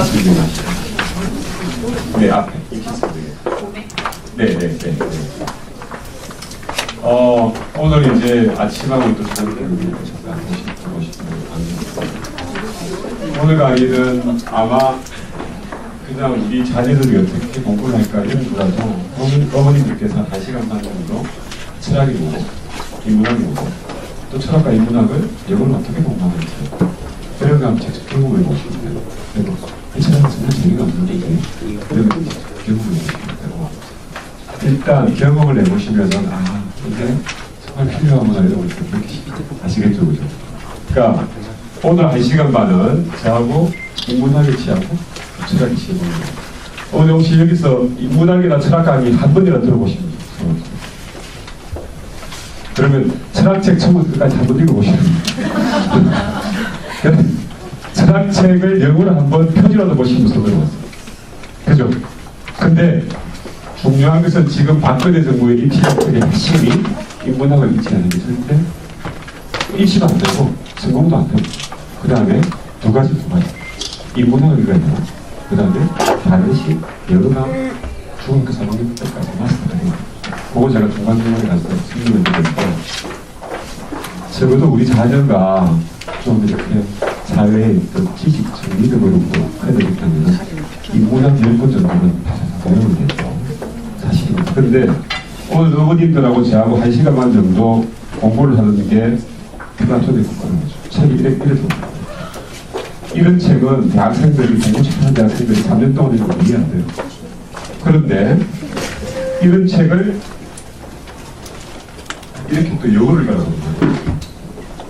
설명하시죠. 네, 앞에 있겠습니다. 네. 오늘 이제 아침하고 또 저녁에 잠깐 오늘 강의는 아마 그냥 우리 자녀들이 어떻게 공부를 할까 이런 거라도 어머님들께서 1시간 반 정도 철학이 뭐고 인문학이 뭐고 또 철학과 인문학을 영어로 어떻게 공부하는지 그런 거 한번 직접 경험해 보시면 그리고 이 철학은 정말 재미가 없는데 그런 경험해 보시면 되고 일단 경험을 해보시면 이게 정말 필요하구나 이런 걸 그렇게 아시겠죠, 그죠? 그러니까 오늘 1시간 반은 저하고 인문학을 취하고 철학이 취하고 오늘 혹시 여기서 인문학이나 철학 강의 한 번이라도 들어보시면 그러면 철학책 처음부터 끝까지 한 번 읽어보시면 철학책을 영어로 한번 표지라도 보시면 소개해봤어요. 그죠? 근데 중요한 것은 지금 박근혜 정부의 입시정책의 핵심이 인문학을 입시하는 게 절대 입시도 안 되고 성공도 안 되고 그 다음에 두 가지 인문학을 읽어야 되고 그 다음에 반드시 영어나 중학교 3학년 때까지 마스터해야 돼요. 그거 제가 중간중간에 가서 설명을 드렸는데 적어도 우리 자녀가 좀 이렇게 사회의 지식적 믿음을 얻고 해야 되기 때문에 인문학 10번 정도는 배우면 되죠. 사실입니다. 그런데 오늘 어머님들하고 저하고 1시간 반 정도 공부를 하는 게 플라톤의 국가는 거죠. 책이 이래도 이런 책은 대학생들이 공부 잘하는 대학생들이 3년 동안 읽으면 이해 안 돼요. 그런데 이런 책을 이렇게 또 영어를 가르쳐줘요.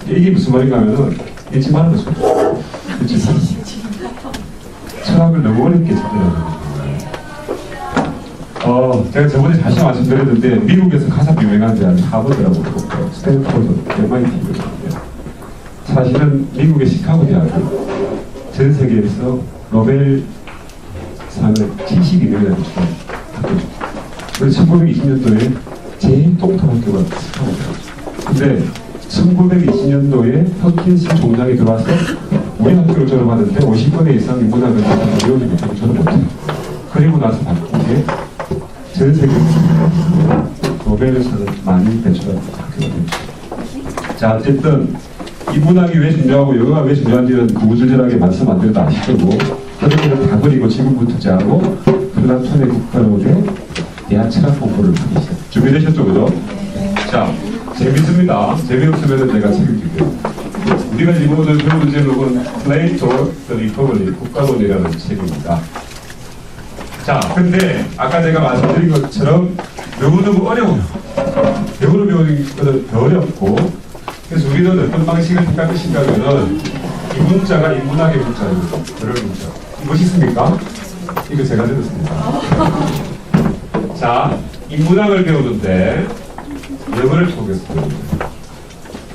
이게 무슨 말인가 하면은 읽지 말는 거죠. 읽지 말는 거죠. 철학을 너무 어렵게 접근하는 제가 저번에 다시 말씀드렸는데 미국에서 가장 유명한 대학이 하버드라고 그러고 스탠포드, MIT거든요. 사실은 미국의 시카고 대학은 전 세계에서 노벨상을 72명이나 주는 학교죠. 그래서 1920년도에 제일 똥통 학교가 시카고 대학이죠. 근데 1920년도에 ፐ킨슨 총장이 들어와서 우리 학교를 졸업하는데 50번에 이상 인문학을 배우지 못하고 저는 못해요. 그리고 나서 바뀐 게 전 세계에서 노벨상을 많이 배출한 학교가 됐죠. 자, 어쨌든 인문학이 왜 중요하고 영어가 왜 중요한지는 구구절절하게 말씀 안 드려도 아시고 그들은 다 버리고 지금부터 저하고 플라톤의 국가론의 대한 철학 공부를 하기 시작. 준비되셨죠, 그죠? 자, 재밌습니다. 재미없으면 제가 책임질게요. 우리가 지금 오늘 배우는 제목은 플레이토 더 리퍼블릭 국가론이라는 책입니다. 자, 근데 아까 제가 말씀드린 것처럼 너무너무 어려워요. 영어로 배우는 것은 더 어렵고 그래서 우리는 어떤 방식을 택할 것인가 하면은 이 문자가 인문학의 문자입니다. 그런 문자. 멋있습니까? 이거 제가 들었습니다. 자, 인문학을 배우는데 영어를 통해서 배웁니다.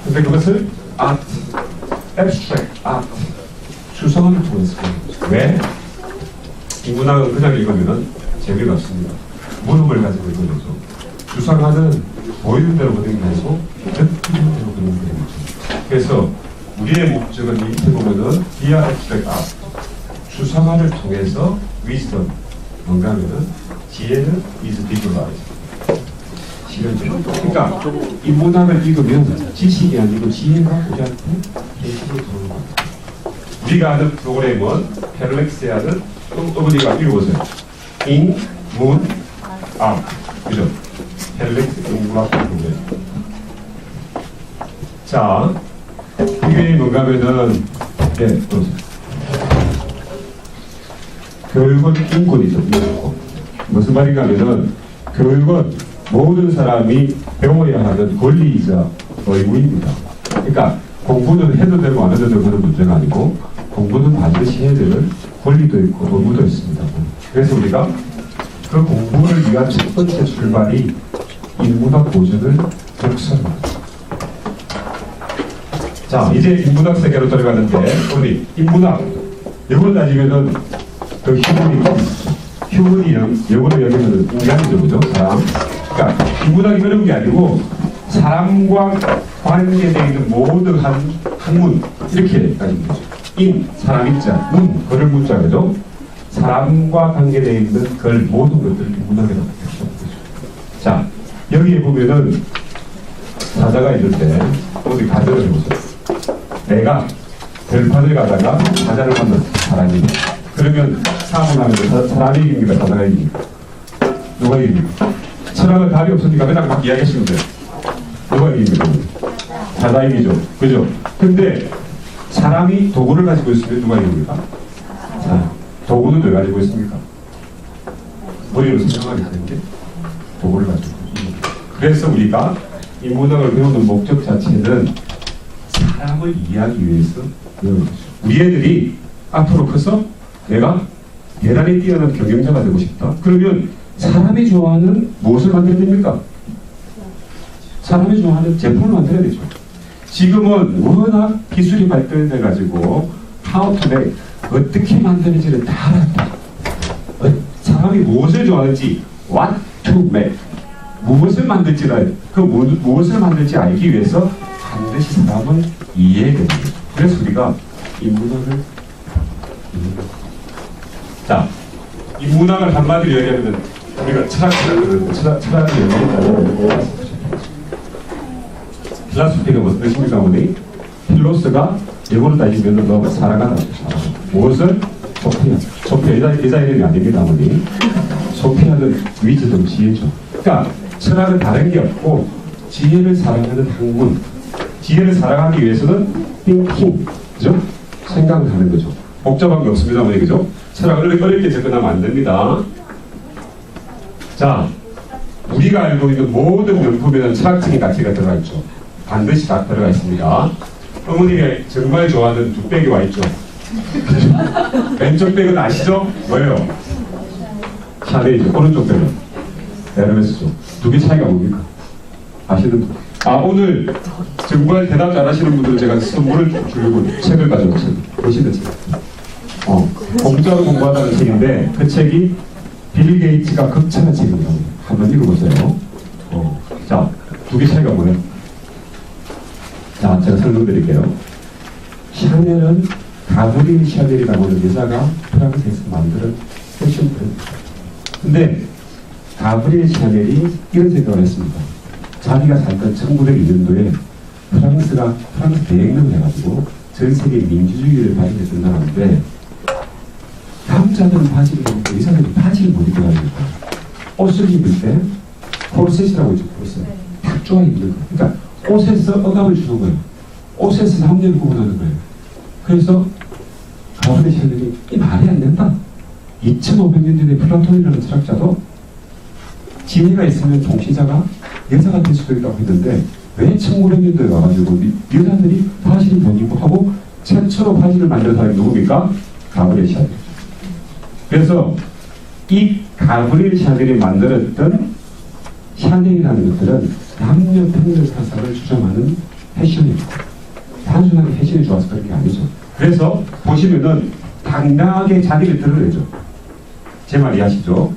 근데 그것을 아트, abstract 아트, 추상을 통해서 배웁니다. 왜? 인문학은 그냥 읽으면 재미가 없습니다. 물음을 가지고 읽어야죠. 추상화는 보이는 대로 그리는 게 아니고 느끼는 대로 그리는 거죠. 그래서 우리의 목적은 이렇게 보면은 디아 abstract art, 추상화를 통해서 wisdom, 뭔가 하면은 지혜는 is visualized. 그러니까 인문학을 읽으면 지식이 아니고 지혜가 우리한테 계시게 들어오는 겁니다. 우리가 아는 프로그램은 펠렉스야는 어머니가 읽어보세요. 인, 문, 아, 그죠? 펠렉스 인문학 프로그램. 자, 이게 뭔가 하면은 네, 보세요. 교육은 인권이죠. 무슨 말인가 하면은 교육은 모든 사람이 배워야 하는 권리이자 의무입니다. 그러니까 공부는 해도 되고 안 해도 되고 그런 문제가 아니고 공부는 반드시 해야 될 권리도 있고 의무도 있습니다. 그래서 우리가 그 공부를 위한 첫 번째 출발이 인문학 고전을 독서합니다. 자, 이제 인문학 세계로 들어가는데 우리 인문학 영어로 따지면은 그 휴먼이 영어로 여기면 인간이죠, 그죠? 사람. 그러니까 인문학이 어려운 게 아니고 사람과 관계되어 있는 모든 학문 이렇게 가진 거죠. 인, 사람 인자, 문, 걸을 문자 그죠? 사람과 관계되어 있는 걸 모든 것들을 인문학이라고 했죠. 자, 여기에 보면은 사자가 있을 때 어디 가정을 해보세요. 내가 들판을 가다가 사자를 만난 사람입니다. 그러면 사문하면서 사람이 이깁니까? 사자가 이깁니까? 누가 이깁니까? 철학은 답이 없으니까 그냥 막 이야기하시면 돼요. 누가 이깁니까? 사자 이기죠. 그죠? 근데 사람이 도구를 가지고 있으면 누가 이깁니까? 자, 도구는 왜 가지고 있습니까? 머리로 생각하기 때문에 도구를 가지고 있습니다. 그래서 우리가 인문학을 배우는 목적 자체는 사람을 이해하기 위해서 배우는 거죠. 우리 애들이 앞으로 커서 내가 대단히 뛰어난 경영자가 되고 싶다. 그러면 사람이 좋아하는 무엇을 만들어야 됩니까? 사람이 좋아하는 제품을 만들어야 되죠. 지금은 워낙 기술이 발전해가지고 how to make, 어떻게 만드는지를 다 알았다. 사람이 무엇을 좋아하는지 what to make, 무엇을 만들지를 무엇을 만들지 알기 위해서 반드시 사람을 이해해야 됩니다. 그래서 우리가 인문학을 자, 인문학을 한마디로 얘기하면 우리가 철학을 얘기한다면 필라소피가 무슨 뜻입니까? 어머니? 필로스가 영어로 따지면 너 살아가다. 무엇을? 소피아. 소피아 여자 이름이 아닙니다, 어머니. 소피아는 위즈덤 지혜죠. 그러니까 철학은 다른 게 없고 지혜를 사랑하는 학문. 지혜를 살아가기 위해서는 thinking, 그죠? 생각을 하는 거죠. 복잡한 게 없습니다, 어머니, 그죠? 철학을 어렵게 접근하면 안 됩니다. 자, 우리가 알고 있는 모든 명품에는 철학적인 가치가 들어가 있죠. 반드시 다 들어가 있습니다. 어머니가 정말 좋아하는 두 백이 와 있죠. 왼쪽 백은 아시죠? 뭐예요? 샤넬이죠. 오른쪽 백은 에르메스죠. 두 개 차이가 뭡니까? 아시는 분? 아, 오늘 정말 대답 잘하시는 분들은 제가 선물을 주려고 책을 가져왔어요. 보시는 책. 공짜로 공부하다는 책인데 그 책이 빌 게이츠가 극찬한 책입니다. 한번 읽어보세요. 자, 두 개 차이가 뭐예요? 자, 제가 설명드릴게요. 샤넬은 가브리엘 샤넬이라고 하는 여자가 프랑스에서 만드는 패션 브랜드입니다. 근데 가브리엘 샤넬이 이런 생각을 했습니다. 자기가 살던 1902년도에 프랑스 대혁명을 해가지고 전 세계 민주주의를 발휘했던 나라인데 남자들은 바지를 입고 여자들은 바지를 못 입고 다니니까 옷을 입을 때 코르셋이라고 있죠. 코르셋. 딱 좋아 입는 거예요. 그러니까 옷에서 억압을 주는 거예요. 옷에서 남녀를 구분하는 거예요. 그래서 가브리엘 샤넬이 이 말이 안 된다. 2500년 전에 플라톤이라는 철학자도 지혜가 있으면 통치자가 여자가 될 수도 있다고 했는데 왜 1900년도에 와가지고 여자들이 바지를 못 입고 하고 최초로 바지를 만든 사람이 누굽니까? 가브리엘 샤넬. 그래서 이 가브리엘 샤넬이 만들었던 샤넬이라는 것들은 남녀 평등 사상을 주장하는 패션입니다. 단순하게 패션이 좋아서 그런 게 아니죠. 그래서 보시면은 당당하게 자기를 드러내죠. 제 말 이해하시죠?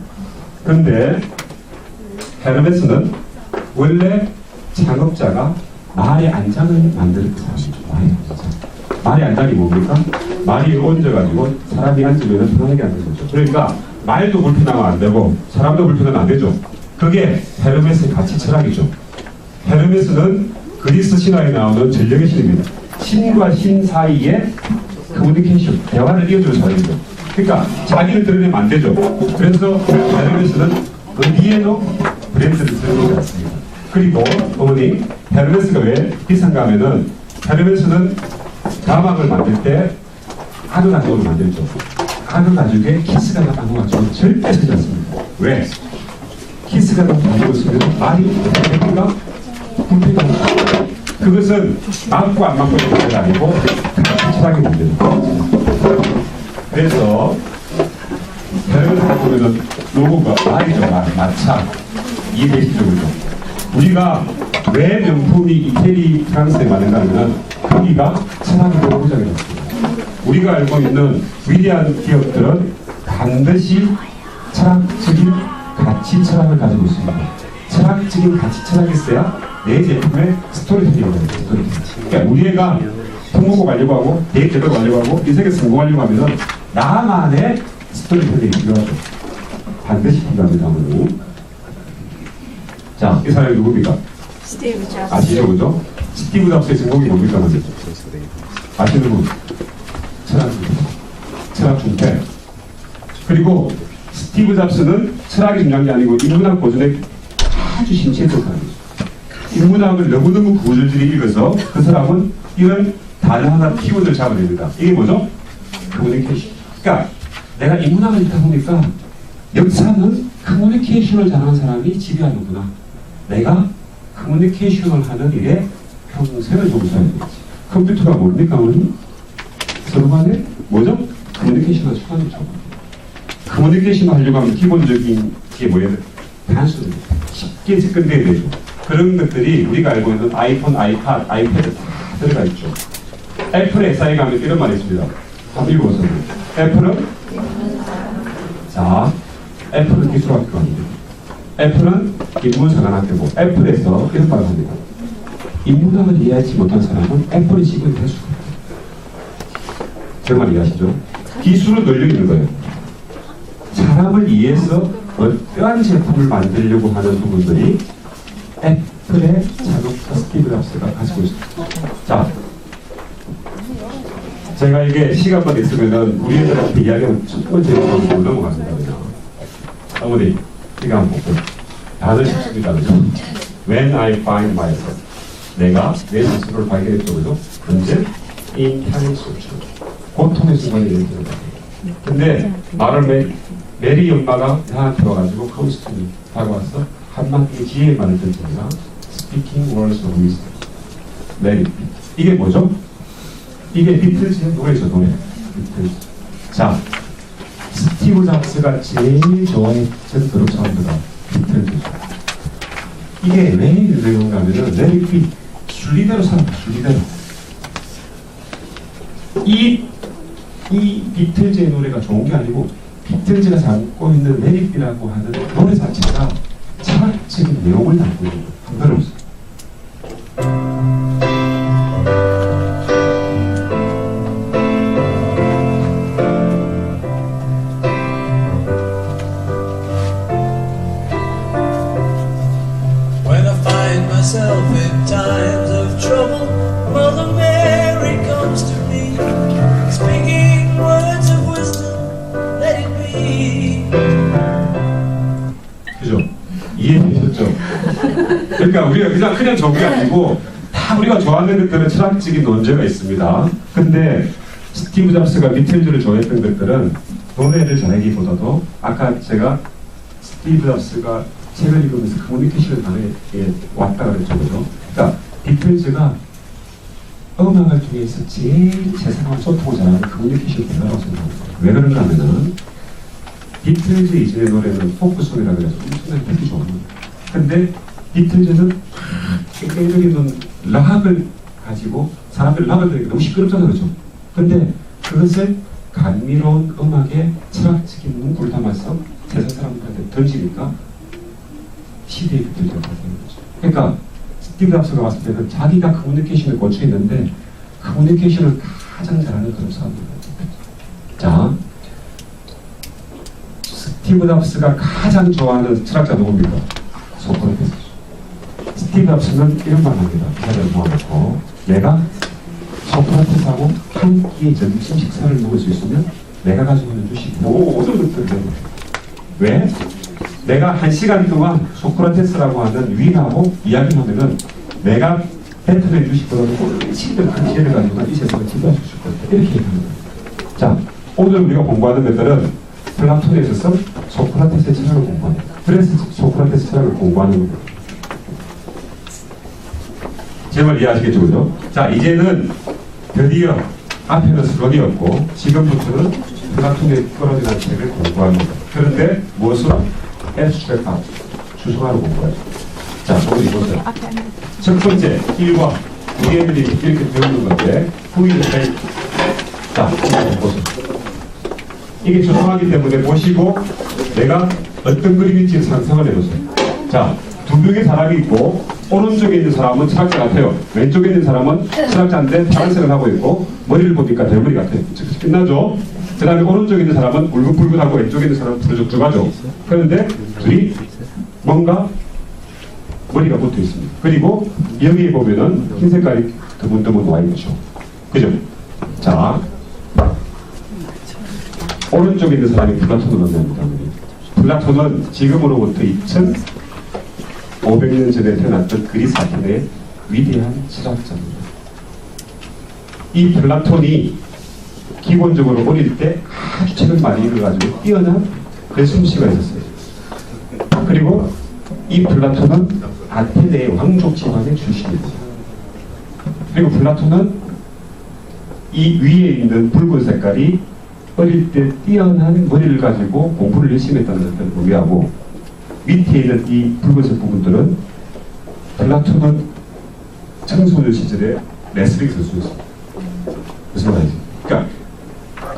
그런데 헤르메스는 원래 창업자가 말의 안장을 만들었던 사람이죠. 말의 안장이 뭡니까? 말이 얹어가지고 사람이 앉으면 편하게 앉는 거죠. 그러니까 말도 불편하면 안 되고 사람도 불편하면 안 되죠. 그게 헤르메스의 가치 철학이죠. 헤르메스는 그리스 신화에 나오는 전력의 신입니다. 신과 신 사이에 커뮤니케이션, 대화를 이어주는 사람이죠. 그러니까 자기를 드러내면 안 되죠. 그래서 헤르메스는 어디에도 브랜드를 설명하지 않습니다. 그리고 어머니, 헤르메스가 왜 비싼가 하면은 헤르메스는 가방을 만들 때 아그 가죽으로 만들죠. 아그 가죽에 키스가 나간 가죽은 절대 쓰지 않습니다. 왜? 키스가 나간 가죽을 쓰면 말이 됩니까? 불편합니다. 그것은 맞고 안 맞고의 문제가 아니고 철학의 문제입니다. 그래서 헤르메스가 보면은 로고가 말이죠. 마차. 이해되시죠? 우리가 왜 명품이 이태리 프랑스에 많은가 하면 거기가 철학의 본부장이었습니다. 우리가 알고 있는 위대한 기업들은 반드시 철학적인 가치 철학을 가지고 있습니다. 철학적인 가치 철학이 있어야 내 제품의 스토리텔링이 됩니다. 그러니까 우리 애가 성공고 가려고 하고 대입 제대로 가려고 하고 인생에 성공하려고 하면은 나만의 스토리텔링이 필요하죠. 반드시 필요합니다. 오늘. 자, 이 사람이 누굽니까? 스티브 잡스. 아시죠, 그죠? 스티브 잡스의 전공이 뭡니까? 아시는 분? 철학 중퇴. 그리고 스티브 잡스는 철학이 중요한 게 아니고 인문학 고전에 아주 심취했던 사람이죠. 인문학을 너무너무 구질질이 읽어서 그 사람은 이런 단어 하나 키워드를 잡아냅니다. 이게 뭐죠? 커뮤니케이션. 그러니까 내가 인문학을 읽다 보니까 역사는 커뮤니케이션을 잘하는 사람이 지배하는구나. 내가 커뮤니케이션을 하는 일에 평생을 종사해야 되지. 컴퓨터가 뭡니까? 오늘? 서로 간에 뭐죠? 커뮤니케이션을 수단이죠. 커뮤니케이션을 하려고 하면 기본적인 게 뭐예요? 단순히 쉽게 접근돼야 되죠. 그런 것들이 우리가 알고 있는 아이폰, 아이팟, 아이패드 다 들어가 있죠. 애플의 SI 가면 이런 말이 있습니다. 한번 읽어보세요. 애플은 자, 애플은 기술학교입니다. 애플은 인문사관학교고 애플에서 이런 말을 합니다. 인문학을 이해하지 못한 사람은 애플이 지금 될 수가 없다. 제 말 이해하시죠? 기술을 늘리는 거예요. 사람을 이해해서 어떠한 제품을 만들려고 하는 부분들이 애플의 자동차 스티브 잡스가 가지고 있습니다. 자, 제가 이게 시간만 있으면은 우리 애들한테 이야기하면 첫 번째 방법으로 넘어갑니다. 그냥. 어머니, 이거 한번 볼게요. 다들 쉽습니다. 그죠? When I find myself. 내가 내 스스로를 발견했죠. 그죠? 언제? In time solution. 고통의 순간이 되는 거예요. 근데 말을 메리 엄마가 나한테 와가지고 컴스톤이 다가와서 한마디의 지혜의 말을 던집니다. Speaking words of wisdom. 메리. 이게 뭐죠? 이게 비틀즈의 노래죠, 노래. 비틀즈. 자, 스티브 잡스가 제일 좋아했던 그룹 사운드가 비틀즈죠. 이게 왜 유명한가 하면은 레리피 순리대로 살았다, 순리대로. 이 비틀즈의 노래가 좋은 게 아니고 비틀즈가 담고 있는 레리피라고 하는 노래 자체가 철학적인 내용을 담고 있는 거예요. 한별 없어요. Myself in times of trouble, Mother Mary comes to me, speaking words of wisdom, let it be. 그죠? 이해되셨죠? 그러니까 우리가 그냥 좋은 게 아니고 다 우리가 좋아하는 것들은 철학적인 논제가 있습니다. 근데 스티브 잡스가 비틀즈를 좋아했던 것들은 노래를 잘하기보다도 아까 제가 스티브 잡스가 책을 읽으면서 커뮤니케이션을 단에 왔다 그랬죠. 그죠? 그러니까 비틀즈가 음악을 통해서 제일 세상과 소통을 잘하는 커뮤니케이션 대가라고 생각합니다. 왜 그런가 하면은 비틀즈 이전의 노래는 포크송이라고 해서 엄청나게 듣기 좋은 거예요. 근데 비틀즈는 깽깽거리는 락을 가지고 사람들이 락을 들으니까 너무 시끄럽잖아요. 그죠? 근데 그것을 감미로운 음악에 철학적인 문구를 담아서 세상 사람들한테 던지니까 시대의 비틀즈가 되는 거죠. 그러니까 스티브 잡스가 봤을 때는 자기가 커뮤니케이션을 고쳐있는데 커뮤니케이션을 가장 잘하는 그런 사람들이에요. 자, 스티브 잡스가 가장 좋아하는 철학자 누굽니까? 소크라테스. 스티브 잡스는 이런 말을 합니다. 기사를 모아놓고 내가 소크라테스하고 한 끼의 점심 식사를 먹을 수 있으면 내가 가지고 있는 주식 모든 것들을 내고 왜? 내가 1시간 동안 소크라테스라고 하는 위인하고 이야기하면은 내가 뱉어낸 주식보다 훨씬 더 큰 지혜를 가지고 이 세상을 지배할 수 있을 거다. 이렇게 얘기합니다. 자, 오늘 우리가 공부하는 것들은 플라톤에 있어서 소크라테스의 철학을 공부합니다. 그래서 소크라테스 철학을 공부하는 겁니다. 제 말 이해하시겠죠? 그죠? 자, 이제는 드디어 앞에는 수학이었고 지금부터는 플라톤의 떨어지는 책을 공부합니다. 그런데 무엇으로? 앱스트랙트 아트, 추상화로 공부하죠. 자, 오늘 이보세요. 첫 번째, 1과 우리애들이 이렇게 배우는 건데 후일을 빼. 자, 이거 보세요. 이게 추상화이기 때문에 보시고 내가 어떤 그림인지 상상을 해보세요. 자, 두 명의 사람이 있고 오른쪽에 있는 사람은 철학자 같아요. 왼쪽에 있는 사람은 철학자인데 파란색을 하고 있고 머리를 보니까 대머리 같아요. 끝나죠? 그 다음에 오른쪽에 있는 사람은 울긋불긋하고 왼쪽에 있는 사람은 부르죽죽하죠. 그런데 둘이 뭔가 머리가 붙어 있습니다. 그리고 여기에 보면은 흰 색깔이 드문드문 와 있죠. 그죠? 자, 오른쪽에 있는 사람이 플라톤을 만납니다. 플라톤은 지금으로부터 2500년 전에 태어났던 그리스 아테네의 위대한 철학자입니다. 이 플라톤이 기본적으로 어릴 때 아주 책을 많이 읽어가지고 뛰어난 솜씨가 있었어요. 그리고 이 플라톤은 아테네의 왕족 집안의 출신입니다. 그리고 플라톤은 이 위에 있는 붉은 색깔이 어릴 때 뛰어난 머리를 가지고 공부를 열심히 했다는 것을 의미하고, 밑에 있는 이 붉은색 부분들은 플라톤은 청소년 시절에 레슬링 선수였습니다. 무슨 말이지? 그러니까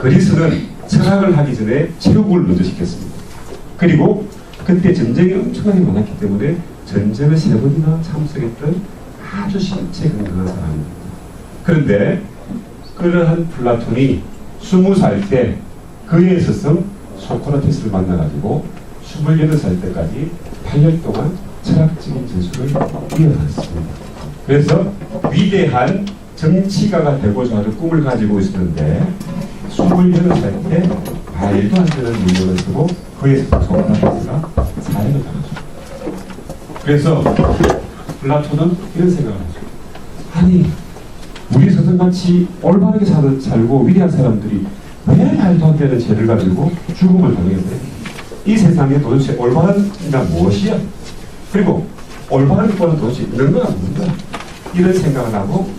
그리스는 철학을 하기 전에 체육을 먼저 시켰습니다. 그리고 그때 전쟁이 엄청나게 많았기 때문에 전쟁을 3번이나 참석했던 아주 신체 건강한 사람입니다. 그런데 그러한 플라톤이 20살 때 그의 스승 소크라테스를 만나가지고 28살 때까지 8년 동안 철학적인 전술을 이어갔습니다. 그래서 위대한 정치가가 되고자 하는 꿈을 가지고 있었는데 28살 때 말도 안 되는 문제를 쓰고 그의 스승 소크라테스가 사형을 당하죠. 그래서 플라톤은 이런 생각을 하죠. 아니, 우리 스승같이 올바르게 살고 위대한 사람들이 왜 말도 안 되는 죄를 가지고 죽음을 당했는데 이 세상에 도대체 올바른 게 무엇이야? 그리고 올바른 거는 도대체 있는 거야 없는 거야? 이런 생각을 하고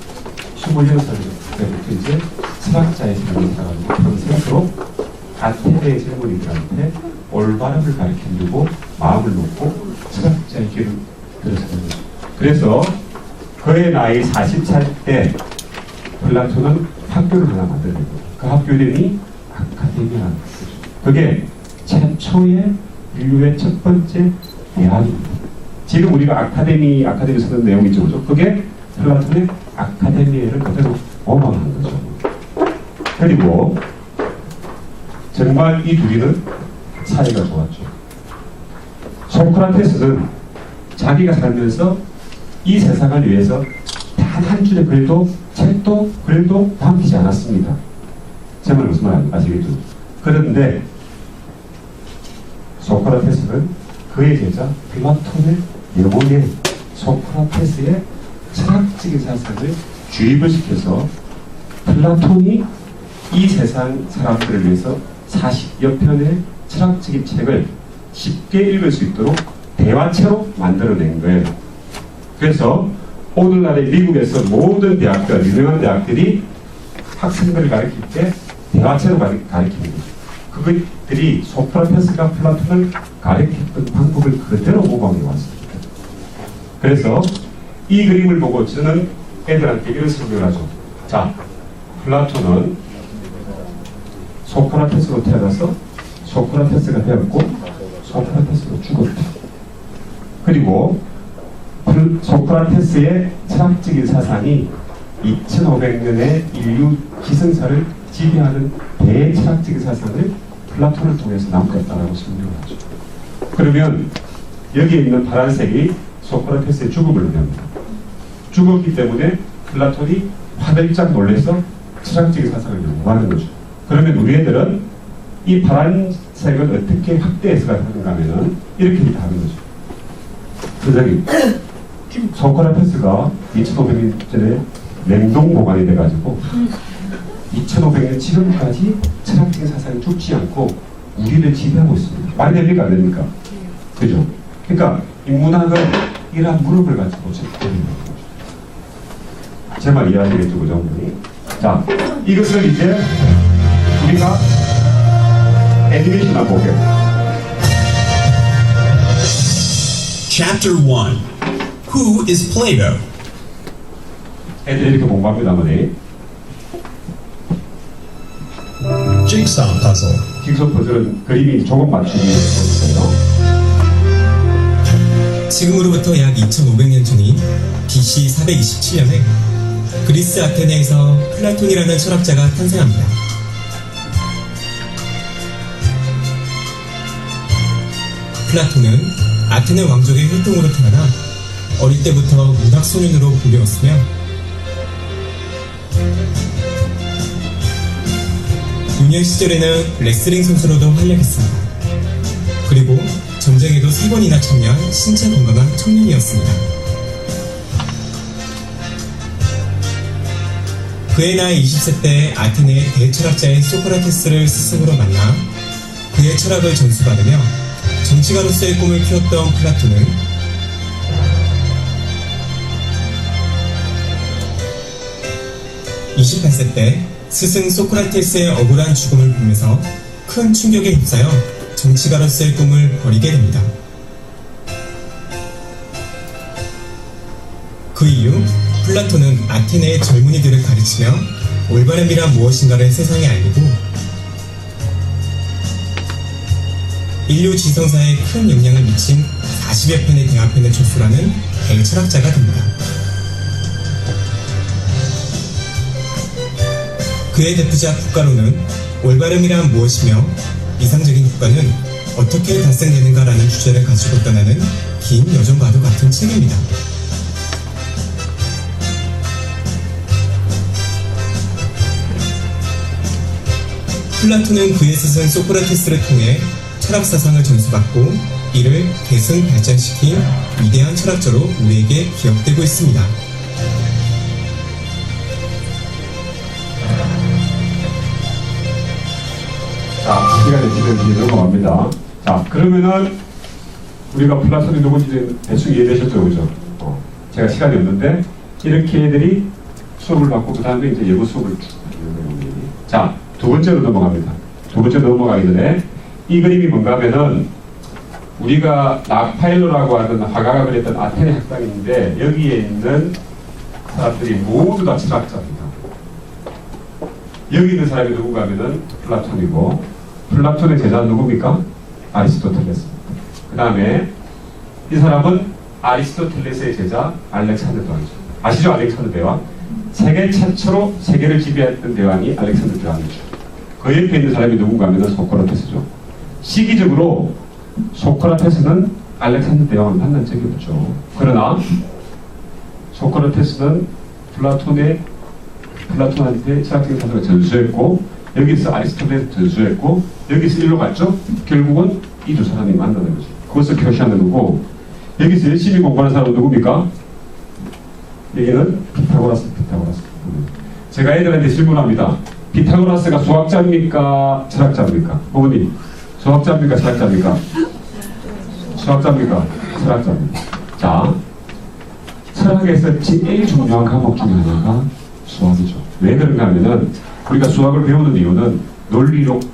26살 때부터 이제 철학자의 삶을 살아가지고 평생토록 아테네의 젊은이들한테 올바름을 가르치려고 마음을 놓고 철학자의 길을 들었습니다. 그래서 그의 나이 40살 때 플라톤은 학교를 하나 만들었고 그 학교 이름이 아카데미아라는 거죠. 그게 최초의 인류의 첫 번째 대학입니다. 지금 우리가 아카데미 쓰는 내용이 있죠. 그죠? 그게 플라톤의 아카데미아를 그대로 모방한 거죠. 그리고 정말 이 둘이는 사이가 좋았죠. 소크라테스는 자기가 살면서 이 세상을 위해서 단 한 줄의 글도 책도 글도 남기지 않았습니다. 제 말 무슨 말 아시겠죠? 그런데 소크라테스는 그의 제자 플라톤의 영혼의 소크라테스의 철학적인 사상을 주입을 시켜서 플라톤이 이 세상 사람들을 위해서 40여 편의 철학적인 책을 쉽게 읽을 수 있도록 대화체로 만들어낸 거예요. 그래서 오늘날의 미국에서 모든 대학들, 유명한 대학들이 학생들을 가르칠 때 대화체로 가르치는 거죠. 그것들이 소크라테스가 플라톤을 가르쳤던 방법을 그대로 모방해 왔습니다. 그래서 이 그림을 보고 저는 애들한테 이런 설명을 하죠. 자, 플라톤은 소크라테스로 태어나서 소크라테스가 되었고 소크라테스로 죽었다. 그리고 소크라테스의 철학적인 사상이 2500년의 인류 기승사를 지배하는 대철학적인 사상을 플라톤을 통해서 남겼다라고 설명을 하죠. 그러면 여기에 있는 파란색이 소크라테스의 죽음을 의미합니다. 죽었기 때문에 플라톤이 화들짝 놀라서 철학적인 사상을 연구하는 거죠. 그러면 우리 애들은 이 파란색을 어떻게 확대해서 하는가 하면 이렇게 하는 거죠. 선생님, 소크라테스가 2500년 전에 냉동 보관이 돼가지고 2500년 지금까지 철학적인 사상이 죽지 않고 우리를 지배하고 있습니다. 말이 됩니까? 안 됩니까? 그죠? 그러니까 인문학은 이러한 무릎을 가지고 접근해요. 제 말 이해하시겠죠? 그죠? 자, 이것을 이제 우리가 애니메이션 한번 볼게요. Chapter 1. Who is Plato? 애들이 이렇게 공부합니다. 어머니. Jigsaw puzzle. 직소 퍼즐은 그림이 조금 맞추기 위해서 지금으로부터 약 2500년 전인 BC 427년에 그리스 아테네에서 플라톤이라는 철학자가 탄생합니다. 플라톤은 아테네 왕족의 혈통으로 태어나 어릴 때부터 문학 소년으로 불리웠으며 유년 시절에는 레슬링 선수로도 활약했습니다. 그리고 전쟁에도 3번이나 참여한 신체 건강한 청년이었습니다. 그의 나이 20세 때 아테네의 대철학자인 소크라테스를 스승으로 만나 그의 철학을 전수받으며 정치가로서의 꿈을 키웠던 플라톤은 28세 때 스승 소크라테스의 억울한 죽음을 보면서 큰 충격에 휩싸여 정치가로서의 꿈을 버리게 됩니다. 그 이후 플라톤은 아테네의 젊은이들을 가르치며 올바름이란 무엇인가를 세상에 알리고 인류 지성사에 큰 영향을 미친 40여 편의 대화편을 초술하는 대철학자가 됩니다. 그의 대표작 국가론은 올바름이란 무엇이며 이상적인 국가는 어떻게 달성되는가라는 주제를 가지고 떠나는 긴 여정과도 같은 책입니다. 플라톤은 그의 스승 소크라테스를 통해 철학 사상을 전수받고 이를 계승 발전시킨 위대한 철학자로 우리에게 기억되고 있습니다. 자, 시간이 지금 넘어갑니다. 자, 그러면은 우리가 플라톤이 누군지 대충 이해되셨죠, 그죠? 제가 시간이 없는데 이렇게 애들이 수업을 받고 그 다음에 이제 예고 수업을 쭉 하는 거예요. 자, 두 번째로 넘어갑니다. 두 번째로 넘어가기 전에 이 그림이 뭔가 하면은 우리가 라파엘로라고 하던 화가가 그렸던 아테네 학당인데 여기에 있는 사람들이 모두 다 철학자입니다. 여기 있는 사람이 누군가 하면은 플라톤이고 플라톤의 제자는 누굽니까? 아리스토텔레스입니다. 그 다음에 이 사람은 아리스토텔레스의 제자 알렉산더 대왕이죠. 아시죠? 알렉산더 대왕? 세계 최초로 세계를 지배했던 대왕이 알렉산더 대왕이죠. 그 옆에 있는 사람이 누군가 하면 소크라테스죠. 시기적으로 소크라테스는 알렉산더 대왕을 만난 적이 없죠. 그러나 소크라테스는 플라톤한테 철학적인 사상을 전수했고 여기서 아리스토텔레스 전수했고 여기서 일로 갔죠. 결국은 이 두 사람이 만나는 거죠. 그것을 표시하는 거고 여기서 열심히 공부하는 사람은 누굽니까? 여기는 피타고라스. 제가 애들한테 질문합니다. 피타고라스가 수학자입니까? 철학자입니까? 어머니, 수학자입니까? 철학자입니까? 수학자입니까? 철학자입니까? 자, 철학에서 제일 중요한 과목 중에 하나가 수학이죠. 왜 그런가 하면은 우리가 수학을 배우는 이유는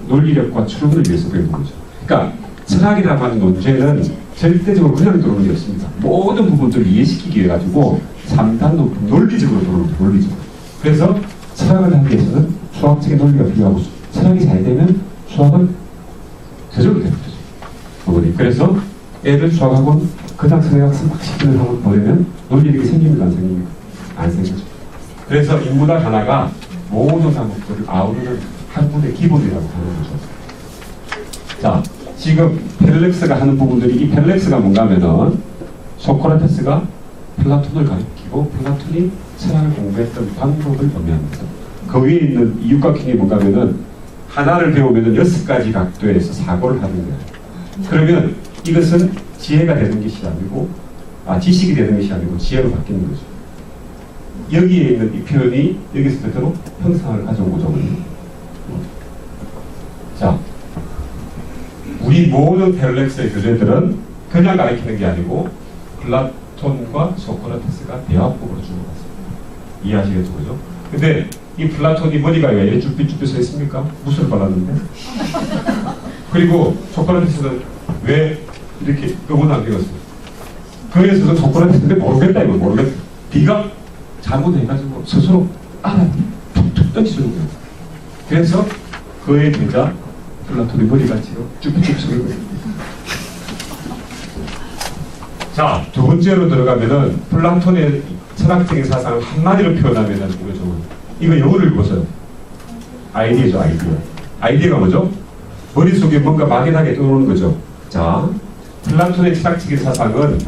논리력과 추론을 위해서 배우는 거죠. 그러니까 철학이라고 하는 논제는 절대적으로 그냥 들어오는 게 없습니다. 모든 부분들을 이해시키기 위해 가지고 3단 높은 논리적으로 들어오는 거죠. 논리적으로. 그래서 철학을 하기 위해서는 수학적인 논리가 필요하고 철학이 잘 되면 수학은 저절로 되는 거죠. 그래서 애들 수학학원 그닥 선생학습 막 시키는 학원 보내면 논리력이 생깁니까? 안 생깁니까? 안 생기죠. 그래서 인문학 하나가 모든 과목들을 아우르는 학문의 기본이라고 하는 거죠. 자, 지금 펠렉스가 하는 부분들이 이 펠렉스가 뭔가 하면은 소크라테스가 플라톤을 가리키고 플라톤이 철학을 공부했던 방법을 의미합니다. 그 위에 있는 이 육각형이 뭔가 하면은 하나를 배우면은 6가지 각도에서 사고를 하는 거예요. 그러면 이것은 지혜가 되는 것이 아니고 지식이 되는 것이 아니고 지혜로 바뀌는 거죠. 여기에 있는 이 표현이 여기서 그대로 형상을 가져온 거죠. 자, 우리 모든 펠렉스의 교재들은 그냥 가르치는 게 아니고 플라톤과 소크라테스가 대화법으로 주고받습니다. 이해하시겠죠, 그죠? 근데 이 플라톤이 머리가 왜 쭈삣쭈삣 서 있습니까? 무술 발랐는데? 그리고 소크라테스는 왜 이렇게 끄고 남겨갔습니까? 그래서 소크라테스는 모르겠다 이거 모르겠다. 네가 잘못해가지고 스스로 툭툭 던지는 거예요. 그래서 그의 제자 플라톤의 머리가 지금 쭈삣쭈삣 서 있는 거예요. 자, 두 번째로 들어가면은 플라톤의 철학적인 사상을 한마디로 표현하면은 이거죠. 이거 영어를 보세요. 아이디어죠, 아이디어. 아이디어가 뭐죠? 머릿속에 뭔가 막연하게 떠오르는 거죠. 자, 플라톤의 철학적인 사상은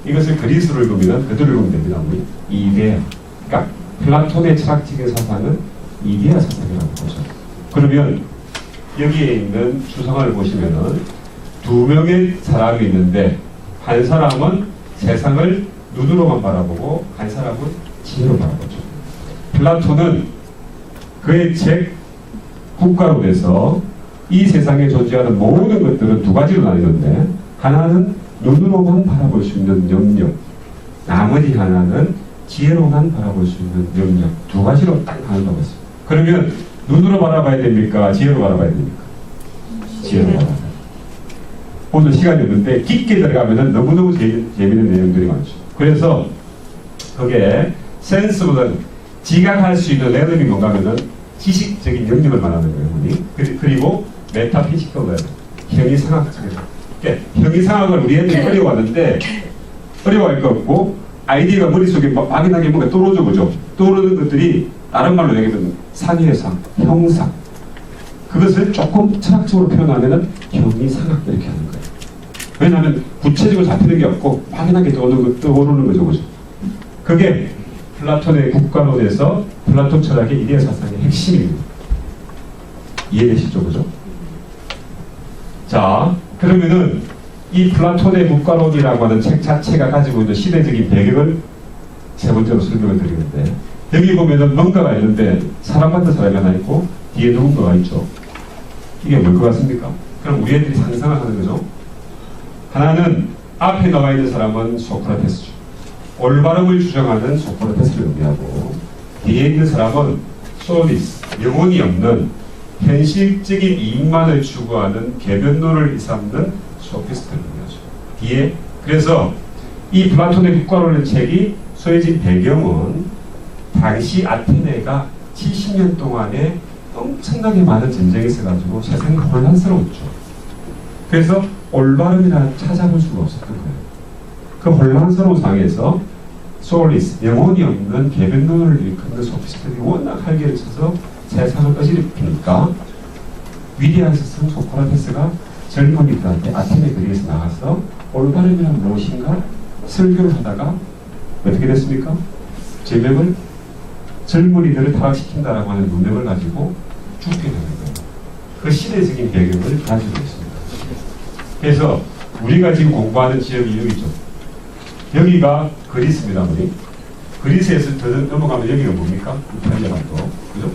이것을 그리스로 읽으면 그대로 읽으면 됩니다. 우리 이데아. 그러니까 플라톤의 철학적인 사상은 이데아 사상이라고 보죠. 그러면 여기에 있는 추상을 보시면은 두 명의 사람이 있는데 한 사람은 세상을 눈으로만 바라보고 한 사람은 지혜로 바라보죠. 플라톤은 그의 책 국가론에서 이 세상에 존재하는 모든 것들은 두 가지로 나뉘는데 하나는 눈으로만 바라볼 수 있는 영역, 나머지 하나는 지혜로만 바라볼 수 있는 영역, 두 가지로 딱 나눈다고 했어요. 그러면 눈으로 바라봐야 됩니까? 지혜로 바라봐야 됩니까? 지혜로 바라봐야 됩니다. 오늘 시간이 없는데 깊게 들어가면 너무너무 재미있는 내용들이 많죠. 그래서 그게 센스보다는 지각할 수 있는 레벨이 뭔가 하면은 지식적인 영역을 말하는 거예요. 우리. 그리고 메타피지컬 레벨, 형이상학적인. 그러니까 형이상학을 우리 애들이 어려워하는데 어려워할 거 없고 아이디어가 머릿속에 막연하게 뭔가 떠오르죠. 그죠? 떠오르는 것들이 다른 말로 얘기하면 상해상, 형상. 그것을 조금 철학적으로 표현하면은 형이상학 이렇게 하는 거예요. 왜냐하면 구체적으로 잡히는 게 없고 막연하게 떠오르는 거죠. 그죠? 그게 플라톤의 국가론에서 플라톤 철학의 이데아 사상의 핵심입니다. 이해되시죠? 그죠? 자, 그러면은 이 플라톤의 국가론이라고 하는 책 자체가 가지고 있는 시대적인 배경을 세 번째로 설명을 드리는데 여기 보면은 뭔가가 있는데 사람 같은 사람이 하나 있고 뒤에 누군가가 있죠. 이게 뭘 것 같습니까? 그럼 우리 애들이 상상을 하는 거죠. 하나는 앞에 나와 있는 사람은 소크라테스죠. 올바름을 주장하는 소크라테스를 의미하고 뒤에 있는 사람은 솔리스, 영혼이 없는 현실적인 이익만을 추구하는 개변론을 일삼는 소피스트를 의미하죠. 뒤에 그래서 이 플라톤의 국가론의 책이 써진 배경은 당시 아테네가 70년 동안에 엄청나게 많은 전쟁이 있어가지고 세상이 혼란스러웠죠. 그래서 올바름이라 찾아볼 수가 없었던 거예요. 그 혼란스러운 상황에서 솔리스, 영혼이 없는 개변론을 일컫는 소피스트들이 워낙 활기를 쳐서 세상을 어지럽히니까 위대한 스승 소크라테스가 젊은이들한테 아테네 거리에서 나가서 올바름이란 무엇인가 설교를 하다가 어떻게 됐습니까? 제명을 젊은이들을 타락시킨다라고 하는 문명을 가지고 죽게 되는 거예요. 그 시대적인 배경을 가지고 있습니다. 그래서 우리가 지금 공부하는 지역이 여기죠. 여기가 그리스입니다. 우리. 그리스에서 더 넘어가면 여기가 뭡니까? 이탈리아반도. 그죠?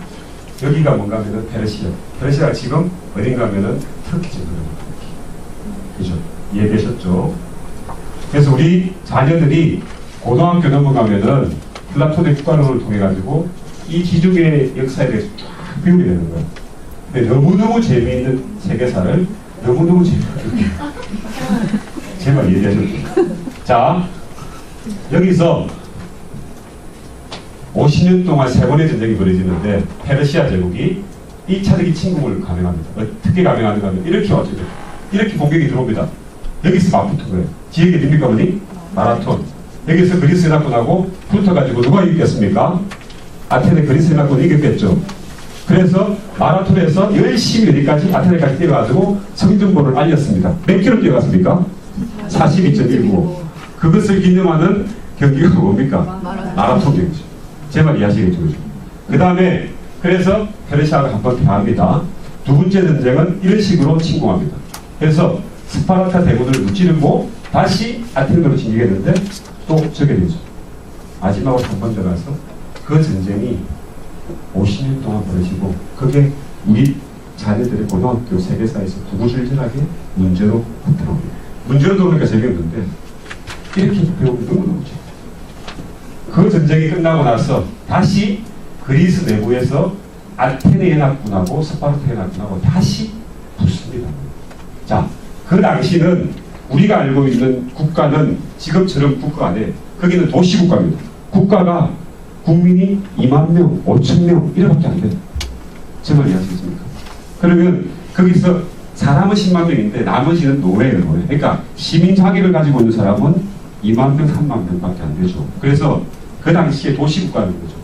여기가 뭔가 하면은 페르시아. 페르시아가 지금 어딘가 하면은 터키죠. 그죠? 이해되셨죠? 그래서 우리 자녀들이 고등학교 넘어가면은 플라톤의 국가론을 통해 가지고 이 기중의 역사에 대해서 쫙 배우게 되는 거예요. 근데 너무너무 재미있는 세계사를 너무너무 재미있게 제 말 이해하셨죠? 자, 여기서 50년 동안 세 번의 전쟁이 벌어지는데 페르시아 제국이 1차적인 침공을 감행합니다. 어떻게 감행하는가 하면 이렇게 왔죠. 이렇게 공격이 들어옵니다. 여기서 맞붙은 거예요. 지역이 어딥니까? 어디? 마라톤. 여기서 그리스 연합군하고 붙어가지고 누가 이겼습니까? 아테네 그리스 연합군이 이겼겠죠. 그래서 마라톤에서 열심히 어디까지? 아테네까지 뛰어가지고 성정보를 알렸습니다. 몇 킬로 뛰어갔습니까? 42.19. 그것을 기념하는 경기가 뭡니까? 마라톤 경기죠. 제 말 이해하시겠죠? 그 다음에 그래서 페르시아가 한번 패합니다. 두 번째 전쟁은 이런 식으로 침공합니다. 그래서 스파르타 대군을 무찌르고 다시 아테네로 진격했는데 또 저게 되죠. 마지막으로 한 번 들어가서 그 전쟁이 50년 동안 벌어지고 그게 우리 자녀들의 고등학교 세계사에서 구구절절하게 문제로 나타납니다. 문제로 들어오니까 재미없는데 이렇게 배우면 너무너무 재밌어요. 그 전쟁이 끝나고 나서 다시 그리스 내부에서 아테네 연합군하고 스파르타 연합군하고 다시 붙습니다. 자, 그 당시는 우리가 알고 있는 국가는 지금처럼 국가 안에 거기는 도시국가입니다. 국가가 국민이 2만 명, 5천 명 이래밖에 안 돼요. 정말 이해하시겠습니까? 그러면 거기서 사람은 10만 명인데 나머지는 노예예요. 그러니까 시민 자격을 가지고 있는 사람은 2만 명, 3만 명밖에 안 되죠. 그래서 그 당시에 도시국가는 거죠.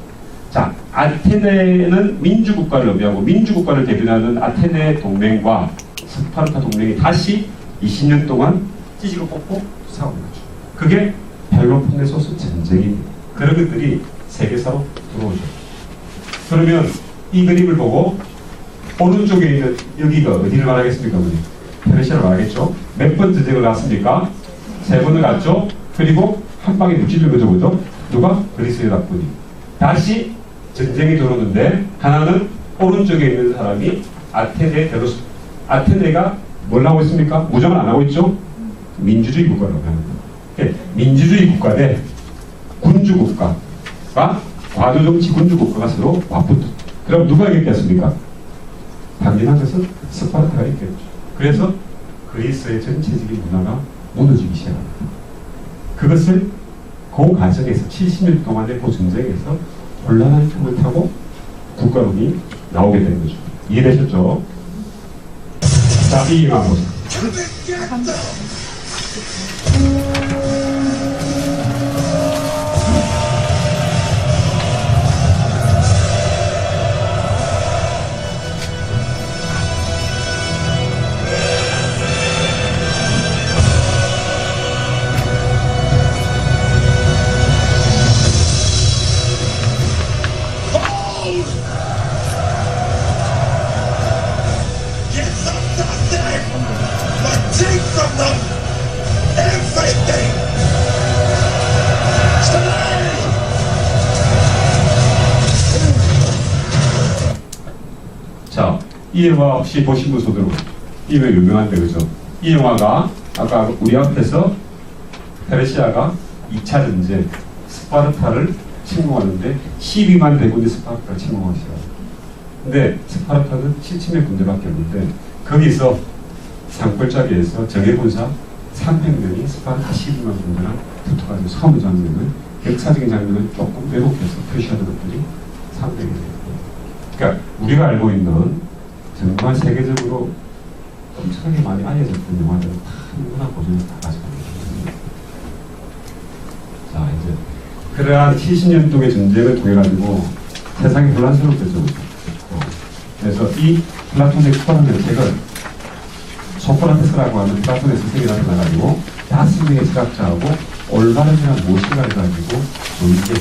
자, 아테네는 민주국가를 의미하고 민주국가를 대변하는 아테네 동맹과 스파르타 동맹이 다시 20년 동안 찌질을 뽑고 싸우는 거죠. 그게 펠로폰네소스 전쟁입니다. 그런 것들이 세계사로 들어오죠. 그러면 이 그림을 보고 오른쪽에 있는 여기가 어디를 말하겠습니까? 페르시아를 말하겠죠. 몇 번 전쟁을 갔습니까? 3번을 갔죠. 그리고 한 방에 무찔린 거죠. 그죠? 누가? 그리스의 낙군이. 다시 전쟁이 들어오는데 하나는 오른쪽에 있는 사람이 아테네 데로스. 아테네가 뭘 하고 있습니까? 무장을 안 하고 있죠? 민주주의 국가라고 합니다. 민주주의 국가 대 군주국가가 과도정치 군주국가가 서로 맞붙어. 그럼 누가 이겼겠습니까? 당연한 것은 스파르타가 이겼죠. 그래서 그리스의 전체적인 문화가 무너지기 시작합니다. 그것을 그 과정에서 70년 동안의 그 전쟁에서 혼란한 틈을 타고 국가론이 나오게 되는 거죠. 이해되셨죠? 자, 이 영화 보세요. Get something, but take from them everything. Slay! 자, 이 영화 혹시 보신 분 손으로. 이 영화 유명한데, 그죠? 이 영화가 아까 우리 앞에서 페르시아가 2차 전쟁 스파르타를 침공하는데 12만 대군이 스파르타를 침공하기 시작합니다. 근데 스파르타는 7,000명 군대밖에 없는데 거기서 산골짜기에서 정예군사 300명이 스파르타 12만 군대랑 붙어가지고 싸우는 장면을 역사적인 장면을 조금 왜곡해서 표시하는 것들이 300명이에요. 그러니까 우리가 알고 있는 정말 세계적으로 엄청나게 많이 알려졌던 영화들은 다 문화 고증을 다 가지고 있습니다. 자, 이제 그러한 70년 동의 전쟁을 통해 가지고 세상이 혼란스럽겠죠. 그래서 이 플라톤의 쿠바라는 책을 소크라테스라고 하는 플라톤의 스승이 나타나가지고 5명의 철학자하고 올바른이란 무엇인가 해가지고 이제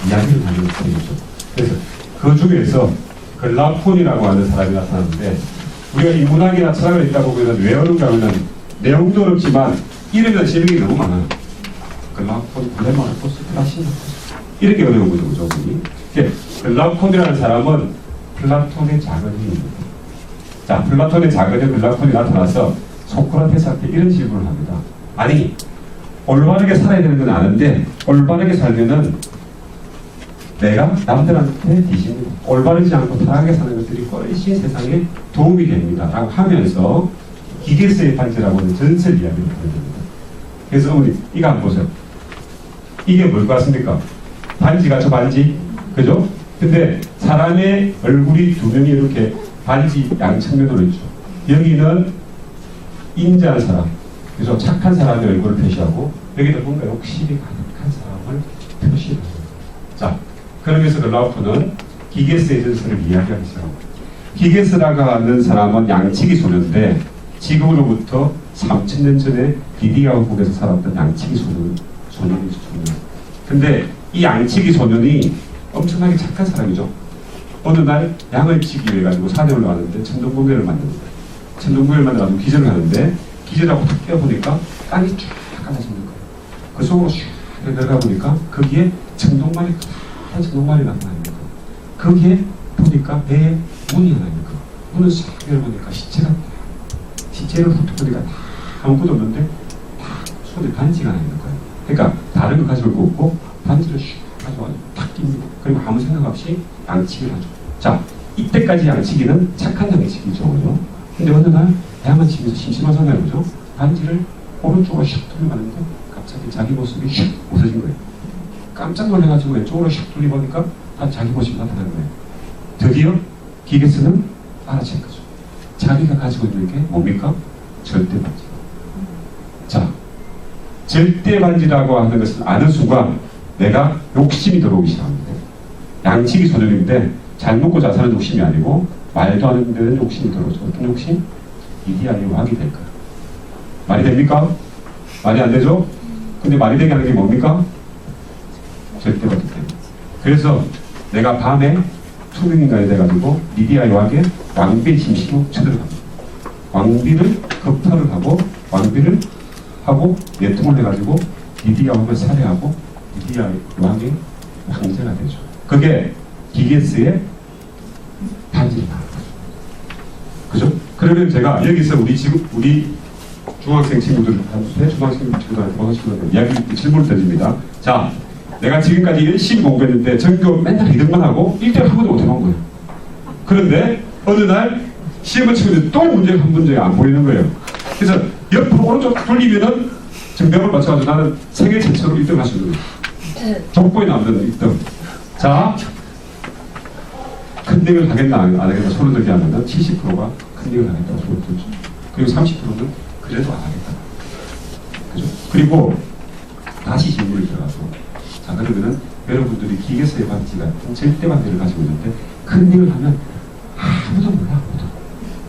이야기를 하는 책이죠. 그래서 그 중에서 글라폰이라고 하는 사람이 나타났는데 우리가 인문학이나 철학을 읽다 보면 왜 어려운가 하면 내용도 어렵지만 이름이나 제목이 너무 많아요. 글라폰, 글레마르코스, 플라시나코스 이렇게 어려운 거죠. 그죠? 글라폰이라는 사람은 플라톤의 작은 힘입니다. 자, 플라톤의 작은 힘 글라폰이 나타나서 소크라테스한테 이런 질문을 합니다. 아니, 올바르게 살아야 되는 건 아는데 올바르게 살면은 내가 남들한테 뒤집니다. 올바르지 않고 타락하게 사는 것들이 훨씬 세상에 도움이 됩니다. 라고 하면서 기게스의 반지라고 하는 전설 이야기를 보여줍니다. 그래서 우리 이거 한번 보세요. 이게 뭘 것 같습니까? 반지가 저 반지, 그죠? 근데 사람의 얼굴이 2명이 이렇게 반지 양측면으로 있죠. 여기는 인자한 사람, 그래서 착한 사람의 얼굴을 표시하고 여기는 뭔가 욕심이 가득한 사람을 표시합니다. 자, 그러면서 글라우프는 기게스의 전설을 이야기하기 시작합니다. 기게스라고 하는 사람은 양치기 소녀인데 지금으로부터 3000년 전에 비디아국에서 살았던 양치기 소년이죠. 근데 이 양치기 소년이 엄청나게 착한 사람이죠. 어느 날 양을 치기 위해 가지고 산에 올라가는데 천둥번개를 만듭니다. 천둥번개를 만들어서 기절을 하는데 기절하고 탁 뛰어보니까 땅이 쫙 갈라지는 거예요. 그 속으로 슉 내려가 보니까 거기에 천둥말이 큰 천둥말이 나타나는 거예요. 거기에 보니까 배에 문이 하나 있는 거예요. 문을 싹 열어보니까 시체가 시체를 훑어보니까 다 아무것도 없는데 다 손에 반지가 하나 있는 거예요. 그러니까 다른 거 가지고 올 거 없고 반지를 슉 가져와서 탁 낍니다. 그리고 아무 생각 없이 양치기를 하죠. 자, 이때까지 양치기는 착한 양치기죠. 그죠? 근데 어느 날 양을 치면서 심심하잖아요. 그죠? 반지를 오른쪽으로 슉 돌려가는데 갑자기 자기 모습이 슉 웃어진 거예요. 깜짝 놀라가지고 왼쪽으로 슉 돌려보니까 자기 모습이 나타나는 거예요. 드디어 기게스는 알아챈 거죠. 자기가 가지고 있는 게 뭡니까? 절대 반지. 자, 절대 반지라고 하는 것을 아는 순간 내가 욕심이 들어오기 시작합니다. 양치기 소년인데 잘 먹고 잘 사는 욕심이 아니고 말도 안 되는 욕심이 들어오죠. 어떤 욕심? DIY하게 될 거야. 말이 됩니까? 말이 안 되죠? 근데 말이 되게 하는 게 뭡니까? 절대 반지 때문에. 그래서 내가 밤에 투명인간이 돼가지고 DIY하게 왕비의 침실로 쳐들어갑니다. 왕비를 겁탈을 하고 왕비를 하고 내통을 해가지고 니디야 왕을 살해하고 니디야 왕의 황제가 되죠. 그게 기게스의 반지입니다. 그죠? 그러면 제가 여기서 우리 중학생 친구들한테 이야기 질문을 드립니다. 자, 내가 지금까지 열심히 공부했는데 전교 맨날 2등만 하고 1등 한 번도 못 해본 거예요. 그런데 어느 날 시험을 치는데 또 문제가 한 문제가 안 보이는 거예요. 그래서 옆으로 오른쪽 돌리면은 정답을 맞춰가지고 나는 세계 최초로 1등 할 수 있는 거예요. 족보에 남는 1등. 자, 컨닝을 하겠나 안 하겠나 손을 들게 하면은 70%가 컨닝을 하겠다고 손을 들죠. 그리고 30%는 그래도 안 하겠다. 그죠? 그리고 다시 질문을 들어가서 자, 그러면은 여러분들이 기계서의 반지 같은 절대 반지를 가지고 있는데 컨닝을 하면 아무도 몰라, 아무도.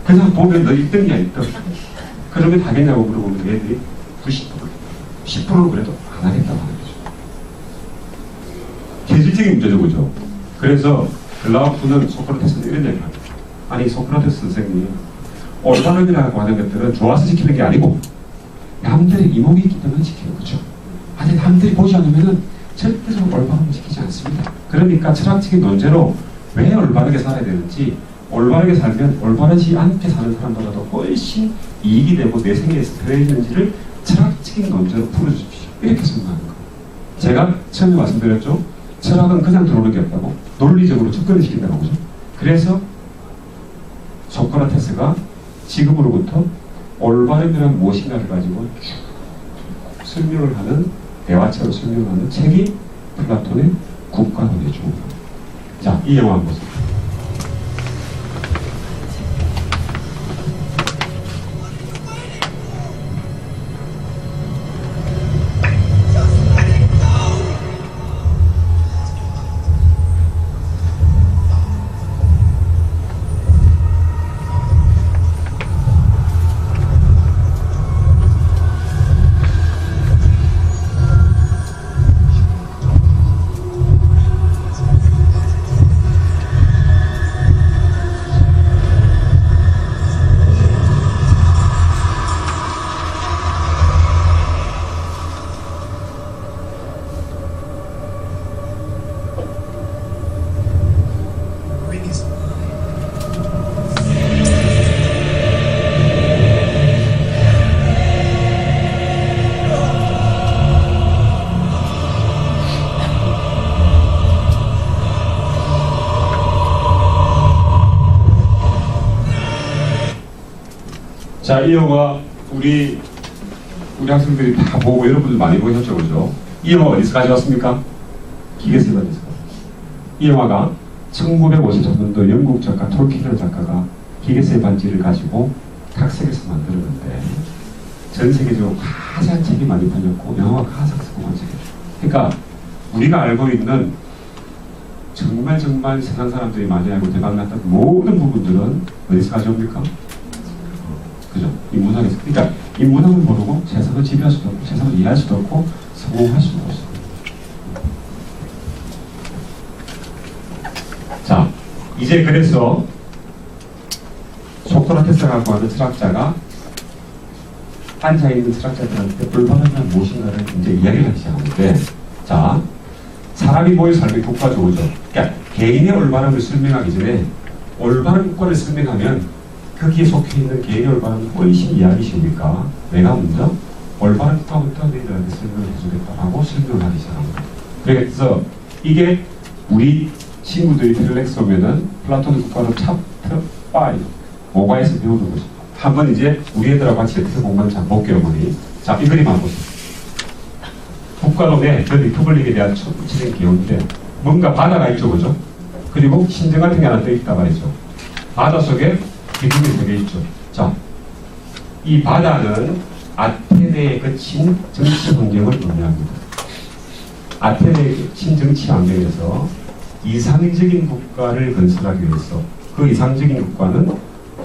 그냥 보면 너 1등이야, 1등. 그러면 하겠냐고 물어보면 애들이 90%, 10%는 그래도 안 하겠다고 하는 거죠. 계질적인 문제죠, 그죠? 그래서 글라우프는 소크라테스는 이런 얘기를 합니다. 아니, 소크라테스 선생님이 올바름이라고 하는 것들은 좋아서 지키는 게 아니고 남들의 이목이 있기 때문에 지키는 거죠. 아니, 남들이 보지 않으면은 절대적으로 올바름을 지키지 않습니다. 그러니까 철학적인 논제로 왜 올바르게 살아야 되는지, 올바르게 살면 올바르지 않게 사는 사람보다도 훨씬 이익이 되고 내 생애에서 되어있는지를 철학적인 논제로 풀어주십시오. 이렇게 생각하는 거예요. 제가 처음에 말씀드렸죠. 철학은 그냥 들어오는 게 없다고. 논리적으로 접근을 시킨다고 보죠. 그래서 소크라테스가 지금으로부터 올바름이란 무엇인가를 가지고 쭉 설명을 하는, 대화체로 설명을 하는 책이 플라톤의 국가론이죠. 자, 이 영화 한번 보세요. 자, 이 영화 우리 학생들이 다 보고 여러분들 많이 보셨죠, 그죠? 이 영화 어디서 가져왔습니까? 기계세반에서. 이 영화가 1953년도 영국 작가 톨킨이라는 작가가 기계세 반지를 가지고 각색해서 만들었는데 전 세계적으로 가장 책이 많이 팔렸고 영화가 가장 성공한 책이에요. 그러니까 우리가 알고 있는 정말 세상 사람들이 많이 알고 대박났던 모든 부분들은 어디서 가져옵니까? 그죠? 인문학에서. 그러니까 인문학을 모르고 세상을 지배할 수도 없고 세상을 이해할 수도 없고 성공할 수도 없어요. 자, 이제 그래서 소크라테스라고 하는 철학자가 앉아있는 철학자들한테 올바름이란 무엇인가를 이제 이야기를 하기 시작하는데, 자, 사람이 모여 살면 효과가 좋죠. 그러니까 개인의 올바름을 설명하기 전에 올바른 국가를 설명하면 거기에 속해 있는 개인의 올바름이 훨씬 이해하기 쉬우니까 내가 먼저 올바른 국가부터 너희들한테 설명을 해주겠다라고 설명을 하기 시작합니다. 그래서 이게 우리 친구들이 텔렉스 오면은 플라톤의 국가론 챕터 5 5과에서 배우는 거죠. 한번 이제 우리 애들하고 같이 이렇게 공부하는 자 볼게요, 어머니. 자, 이 그림 한번 보세요. 국가론에 그 리퍼블릭에 대한 진행 기호인데 뭔가 바다가 있죠, 그죠? 그리고 신전 같은 게 하나 떠 있다 말이죠. 바다 속에 기둥이 되게 있죠. 자, 이 바다는 아테네 아테네의 그 친정치 환경을 의미합니다. 아테네의 그 친정치 환경에서 이상적인 국가를 건설하기 위해서 그 이상적인 국가는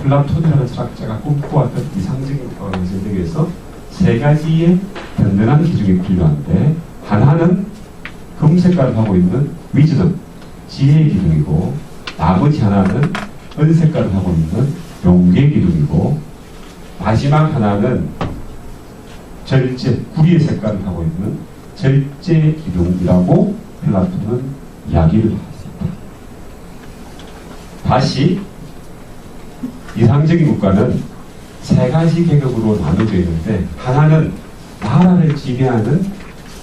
플라톤이라는 철학자가 꿈꿔왔던 이상적인 국가가 건설되기 위해서 세 가지의 든든한 기준이 필요한데 하나는 금색깔을 하고 있는 위즈덤, 지혜의 기둥이고 나머지 하나는 은색깔을 하고 있는 용기의 기둥이고 마지막 하나는 절제, 구리의 색깔을 하고 있는 절제 기둥이라고 플라톤은 이야기를 했습니다. 다시 이상적인 국가는 세 가지 계급으로 나눠져 있는데 하나는 나라를 지배하는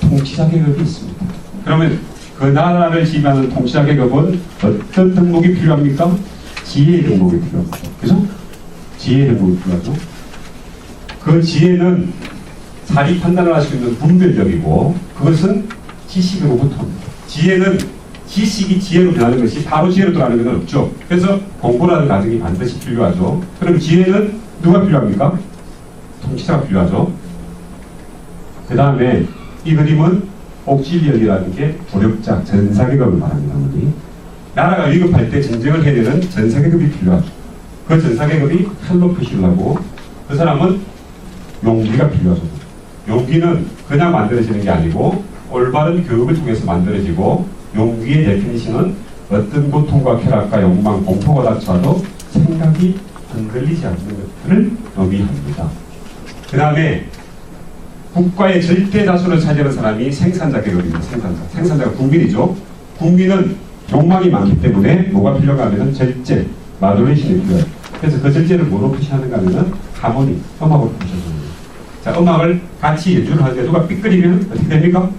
통치자 계급이 있습니다. 그러면 그 나라를 지배하는 통치자 계급은 어떤 덕목이 필요합니까? 지혜의 덕목이 필요합니다. 그죠? 지혜의 덕목이 필요하죠. 그 지혜는 사리 판단을 할 수 있는 분별력이고 그것은 지식으로부터 옵니다. 지혜는 지식이 지혜로 변하는 것이 바로 지혜로 돌아가는 것은 없죠. 그래서 공부라는 과정이 반드시 필요하죠. 그럼 지혜는 누가 필요합니까? 통치자가 필요하죠. 그 다음에 이 그림은 옥실리언이라는 게 조력자, 전사계급을 말합니다. 나라가 위급할 때 전쟁을 해야 되는 전사계급이 필요하죠. 그 전사계급이 칼로 표시를 하고 그 사람은 용기가 필요하죠. 용기는 그냥 만들어지는 게 아니고 올바른 교육을 통해서 만들어지고 용기의 데피니션은 어떤 고통과 쾌락과 욕망, 공포가 닥쳐도 생각이 흔들리지 않는 것들을 의미합니다. 그 다음에 국가의 절대 다수를 차지하는 사람이 생산자 계급입니다. 생산자가 국민이죠. 국민은 욕망이 많기 때문에 뭐가 필요가 하면은 절제, 마듈레이션이 필요해요. 그래서 그 절제를 뭐로 표시하는가 하면은 하모니, 음악으로 표시합니다. 자, 음악을 같이 연주를 하는데 누가 삐끄리면 어떻게 됩니까?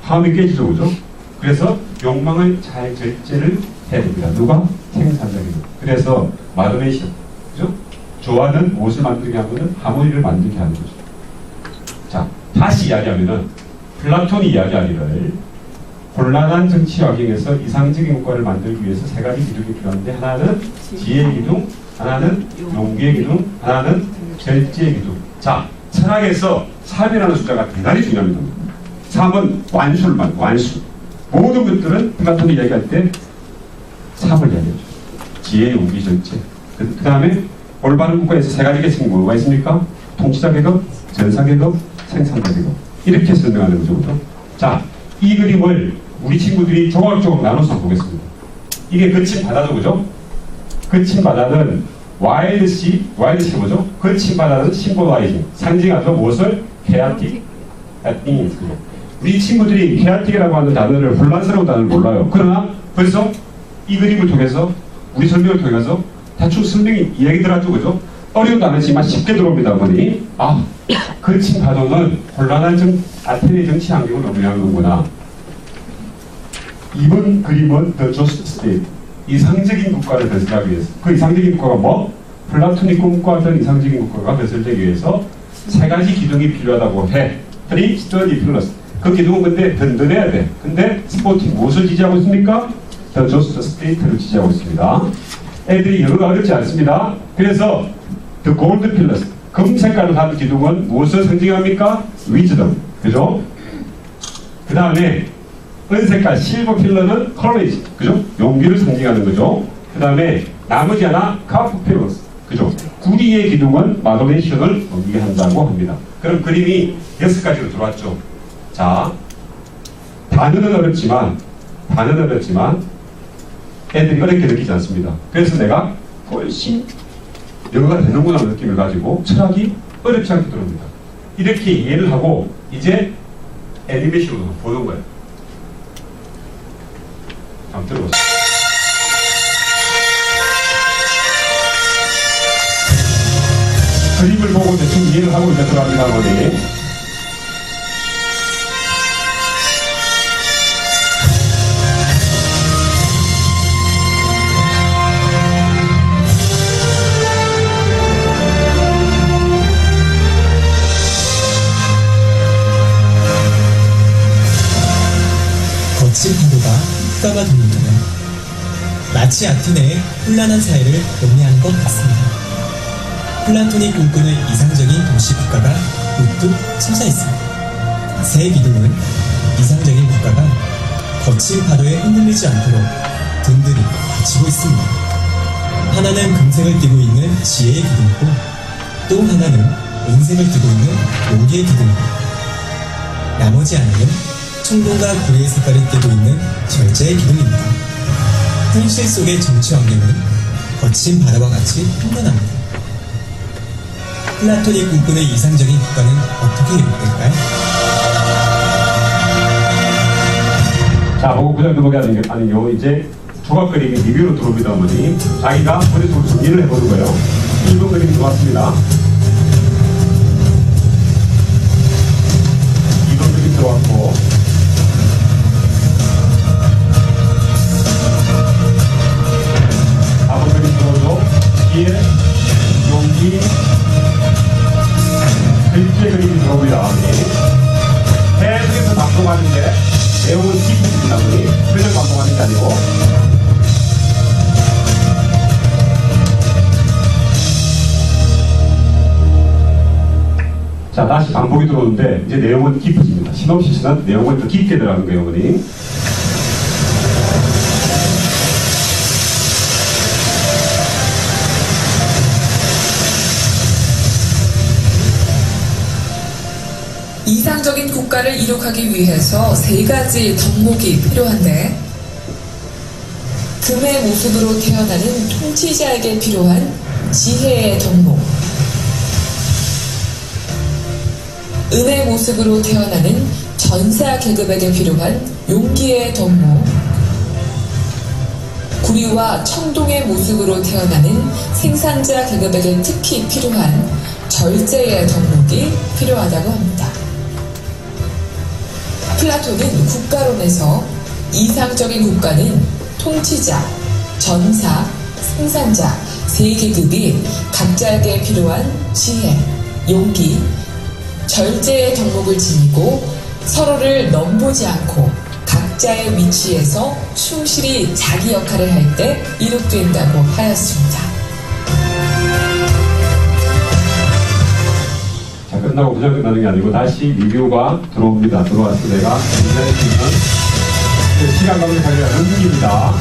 화음이 깨지죠, 그죠? 그래서 욕망을 잘 절제를 해야 됩니다. 누가? 생산자입니다. 그래서 마더네이션, 그죠? 조화는 무엇을 만들게 하면은 하모니를 만들게 하는 거죠. 자, 다시 이야기하면은 플라톤이 이야기하기를 곤란한 정치 환경에서 이상적인 국가를 만들기 위해서 세 가지 기둥이 필요한데 하나는 지혜의 기둥, 하나는 용기의 기둥, 하나는 절제의 기둥. 자, 철학에서 3이라는 숫자가 대단히 중요합니다. 3은 완수를 완수. 모든 것들은 플라톤이 이야기할 때 3을 이야기하죠. 지혜, 용기, 절제. 그 다음에 올바른 국가에서 세 가지 계층이 뭐가 있습니까? 통치자 계급, 전사 계급, 생산자 계급. 이렇게 설명하는 거죠. 그렇죠? 자, 이 그림을 우리 친구들이 조각조각 나눠서 보겠습니다. 이게 거친 바다죠, 그죠? 거친 바다는 와일드시가 뭐죠? 거친 바다는 심볼라이징, 상징하죠. 무엇을? chaotic at things. 우리 친구들이 chaotic이라고 하는 단어를, 혼란스러운 단어를 몰라요. 그러나 벌써 이 그림을 통해서, 우리 설명을 통해서 대충 설명이 이야기 들어가죠, 그죠? 어려운 단어지만 쉽게 들어옵니다, 어머니. 아, 거친 바다는 혼란한 아테네 정치 환경을 의미하는구나. 이번 그림은 The Just State, 이상적인 국가를 건설하기 위해서. 그 이상적인 국가가 뭐? 플라톤이 꿈꿔왔던 이상적인 국가가 건설되기 위해서 세 가지 기둥이 필요하다고 해. 3 study plus. 그 기둥은 근데 든든해야 돼. 근데 스포팅 무엇을 지지하고 있습니까? The Just State를 지지하고 있습니다. 애들이 영어가 어렵지 않습니다. 그래서 The Gold Pillars, 금 색깔을 한 기둥은 무엇을 상징합니까? Wisdom. 그죠? 그 다음에 은색깔 실버 필러는 courage, 그죠? 용기를 상징하는 거죠. 그 다음에 나머지 하나 카프 필러스, 그죠? 구리의 기둥은 마더네이션을 의미한다고 합니다. 그럼 그림이 6가지로 들어왔죠. 자, 단어는 어렵지만 애들이 어렵게 느끼지 않습니다. 그래서 내가 훨씬 영어가 되는구나 하는 느낌을 가지고 철학이 어렵지 않게 들어옵니다. 이렇게 이해를 하고 이제 애니메이션으로 보는 거예요. 한번 들어보세요. 그림을 보고 대충 이해를 하고 이제 들어갑니다, 어머니. 거친 파도가 흑가가 됩니다. 마치 아테네의 혼란한 사회를 의미하는 것 같습니다. 플라톤이 꿈꾸는 이상적인 도시 국가가 세 기둥은 이상적인 국가가 거친 파도에 흔들리지 않도록 든든히 받치고 있습니다. 하나는 금색을 띠고 있는 지혜의 기둥이고 또 하나는 은색을 띠고 있는 용기의 기둥입니다. 나머지 하나는 청동과 고래의 색깔을 띠고 있는 절제의 기둥입니다. 현실 속의 정치 환경은 거친 바다와 같이 평온합니다. 플라톤이 꿈꾸는 이상적인 국가는 어떻게 이루어질까요? 자, 보고 그냥 넘어가는 게 아니요. 이제 조각 그림이 리뷰로 들어옵니다, 어머니. 자기가 머릿속으로 정리를 해보는 거예요. 1번 그림이 들어왔습니다. 2번 그림 들어왔고, 4번 그림 들어오죠. 지혜, 용기, 글씨의 그림이 들어옵니다. 계속해서 방송하는데 내용은 깊습니다. 표정 방송하는 게 아니고. 자, 다시 반복이 들어오는데 이제 내용은 깊어집니다. 시놉시스는 내용을 더 깊게 들어가는 거예요, 어머니. 이상적인 국가를 이룩하기 위해서 세 가지 덕목이 필요한데, 금의 모습으로 태어나는 통치자에게 필요한 지혜의 덕목, 은의 모습으로 태어나는 전사 계급에게 필요한 용기의 덕목, 구리와 청동의 모습으로 태어나는 생산자 계급에게 특히 필요한 절제의 덕목이 필요하다고 합니다. 플라톤은 국가론에서 이상적인 국가는 통치자, 전사, 생산자 세 계급이 각자에게 필요한 지혜, 용기, 절제의 덕목을 지니고 서로를 넘보지 않고 각자의 위치에서 충실히 자기 역할을 할 때 이룩된다고 하였습니다. 자, 끝나고 그냥 끝나는 게 아니고 다시 리뷰가 들어옵니다. 들어와서 내가 굉장히 있는 시간감을 관리하는 중입니다.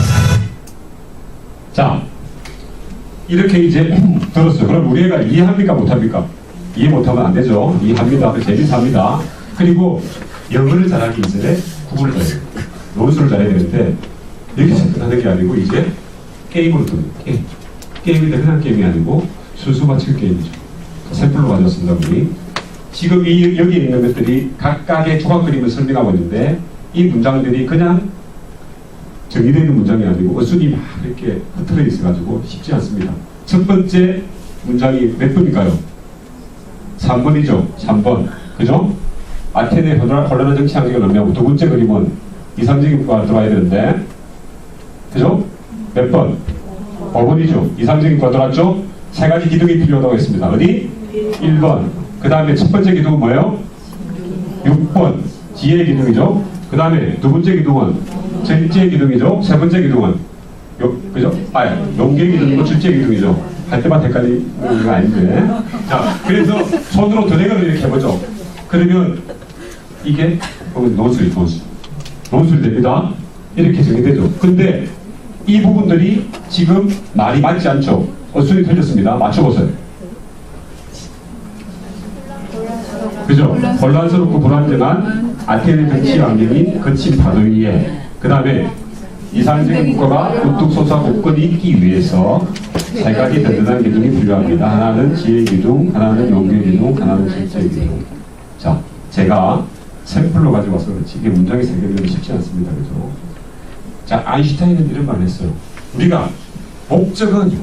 자, 이렇게 이제 들었어요. 그럼 우리 애가 이해합니까? 못합니까? 이해 못하면 안 되죠. 이해합니다. 재밌어 합니다. 그리고 영어를 잘하기 이전에 국어를 잘해야 돼요. 논술을 잘해야 되는데 여기서 끝나는 게 아니고 이제 게임으로 듭니다. 게임인데 흔한 게임이 아니고 순수 맞출 게임이죠. 샘플로 가져왔습니다. 우리 지금 여기에 있는 것들이 각각의 조각 그림을 설명하고 있는데 이 문장들이 그냥 정리되어 있는 문장이 아니고 어순이 막 이렇게 흐트러 있어가지고 쉽지 않습니다. 첫 번째 문장이 몇 번일까요? 3번이죠. 3번. 그죠? 아테네 혼란한 정치 환경을 의미하고 두 번째 그림은 이상적인 국가가 들어와야 되는데 그죠? 몇 번? 5번이죠. 이상적인 국가 들어왔죠? 세 가지 기둥이 필요하다고 했습니다. 어디? 1번. 그 다음에 첫 번째 기둥은 뭐예요? 6번. 지혜의 기둥이죠. 그 다음에 두 번째 기둥은 절제의 기둥이죠. 세 번째 기둥은 그죠? 용기의 기둥이고 절제의 기둥이죠. 할 때마다 헷갈리는 거 아닌데. 자, 그래서 손으로 드래그를 이렇게 해보죠. 그러면 이게 논술이 논술이 됩니다. 이렇게 정리되죠. 근데 이 부분들이 지금 말이 맞지 않죠. 어순이 틀렸습니다. 맞춰보세요. 그죠? 혼란스럽고 불안정한 아테네 정치 환경인 거친 파도 위에 그 다음에 이상적인 국가가 우뚝 솟아 굳건히 있기 위해서 세 가지 든든한 기둥이 필요합니다. 하나는 지혜의 기둥, 하나는 용기의 기둥, 하나는 절제의 기둥. 자, 제가 샘플로 가지고 와서 그렇지 이게 문장이 세 개면 쉽지 않습니다. 그죠? 자, 아인슈타인은 이런 말을 했어요. 우리가 목적은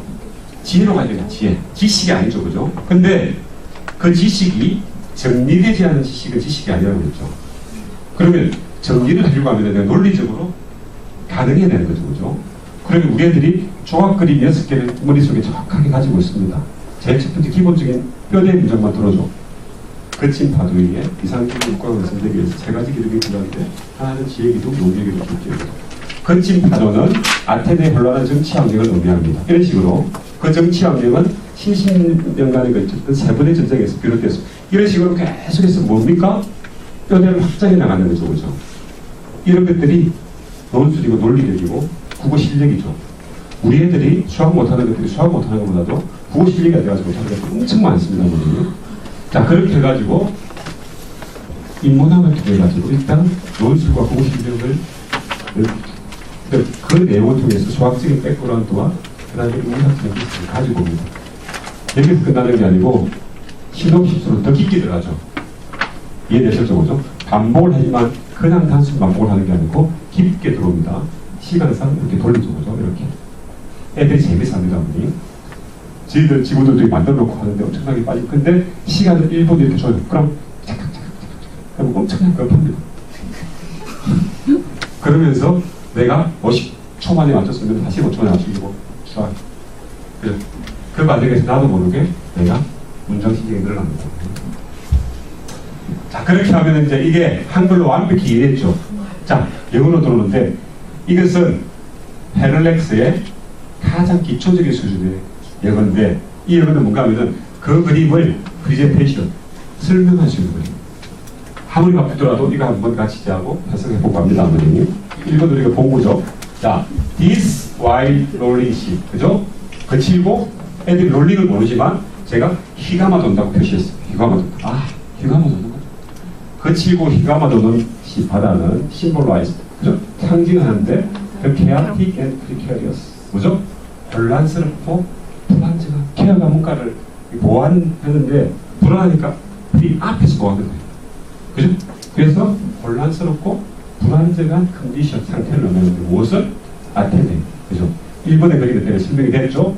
지혜로 가야 돼요. 지혜. 지식이 아니죠. 그죠? 근데 그 지식이 정리되지 않은 지식은 지식이 아니라고 했죠. 그러면 정리를 하려고 하면 내가 논리적으로 가능해야 되는 거죠. 그죠? 그러면 우리 애들이 조각 그림 6개를 머릿속에 정확하게 가지고 있습니다. 제일 첫 번째 기본적인 뼈대 문장만 들어줘. 거친 파도 위에 이상적인 국가가 완성되기 위해서 세 가지 기둥이 필요한데 하나는 지혜 기둥, 용기의 기둥, 절제의 기둥. 거친 파도는 아테네의 혼란한 정치 환경을 의미합니다. 이런 식으로 그 정치 환경은 70년간에 걸쳤던 세 번의 전쟁에서 비롯됐습니다. 이런 식으로 계속해서 뭡니까? 뼈대를 확장해 나가는 거죠. 그죠? 이런 것들이 논술이고 논리력이고 국어 실력이죠. 우리 애들이 수학 못하는 것들이 수학 못하는 것보다도 국어 실력이 안 돼가지고 못하는 것들이 엄청 많습니다. 오늘. 자, 그렇게 해가지고 인문학을 통해가지고 일단 논술과 국어 실력을 그 내용을 통해서 수학적인 백그라운드와 그 다음에 인문학적인 기술을 가지고 옵니다. 여기서 끝나는 게 아니고 시놉시스로 더 깊게 들어가죠. 이해되셨죠? 그죠? 반복을 하지만 그냥 단순 반복을 하는 게 아니고 깊게 들어옵니다. 시간상 이렇게 돌리죠. 그죠? 이렇게. 애들이 재밌어 합니다. 어머니. 저희들 지구들도 만들어 놓고 하는데 엄청나게 빠지고 근데 시간을 1분 이렇게 줘요. 그럼 착착착착 하고 엄청나게 급합니다. 그러면서 내가 50초 만에 맞췄으면 45초 만에 맞추고 좋아. 그 과정에서 나도 모르게 내가 문장실력이 늘어납니다. 자, 그렇게 하면 이제 이게 한글로 완벽히 이해했죠. 자, 영어로 들어오는데 이것은 헤럴렉스의 가장 기초적인 수준의 영어인데 이 영어는 뭔가 하면은 그 그림을 프리젠테이션 설명할 수 있는 거예요. 아무리 바쁘더라도 이거 한번 같이 하고 해석해보고 합니다. 아버님 읽어도 이거 본거죠. 자, this while rolling ship 그죠? 거칠고 애들이 롤링을 모르지만 제가 휘가마 돈다고 표시했어요. 휘가마 돈다. 아, 휘가마 도는 거. 거칠고 휘가마 도는 바다는 심볼라이즈 그죠? 상징하는데 그 chaotic and precarious 뭐죠? 혼란스럽고 불안정한 케어가 뭔가를 보완하는데 불안하니까 이 앞에서 보완하는 거예요. 그죠? 그래서 혼란스럽고 불안정한 컨디션 상태를 넣는데 무엇을? 아테네 그죠? 일본의 그리기 때문에 설명이 됐죠?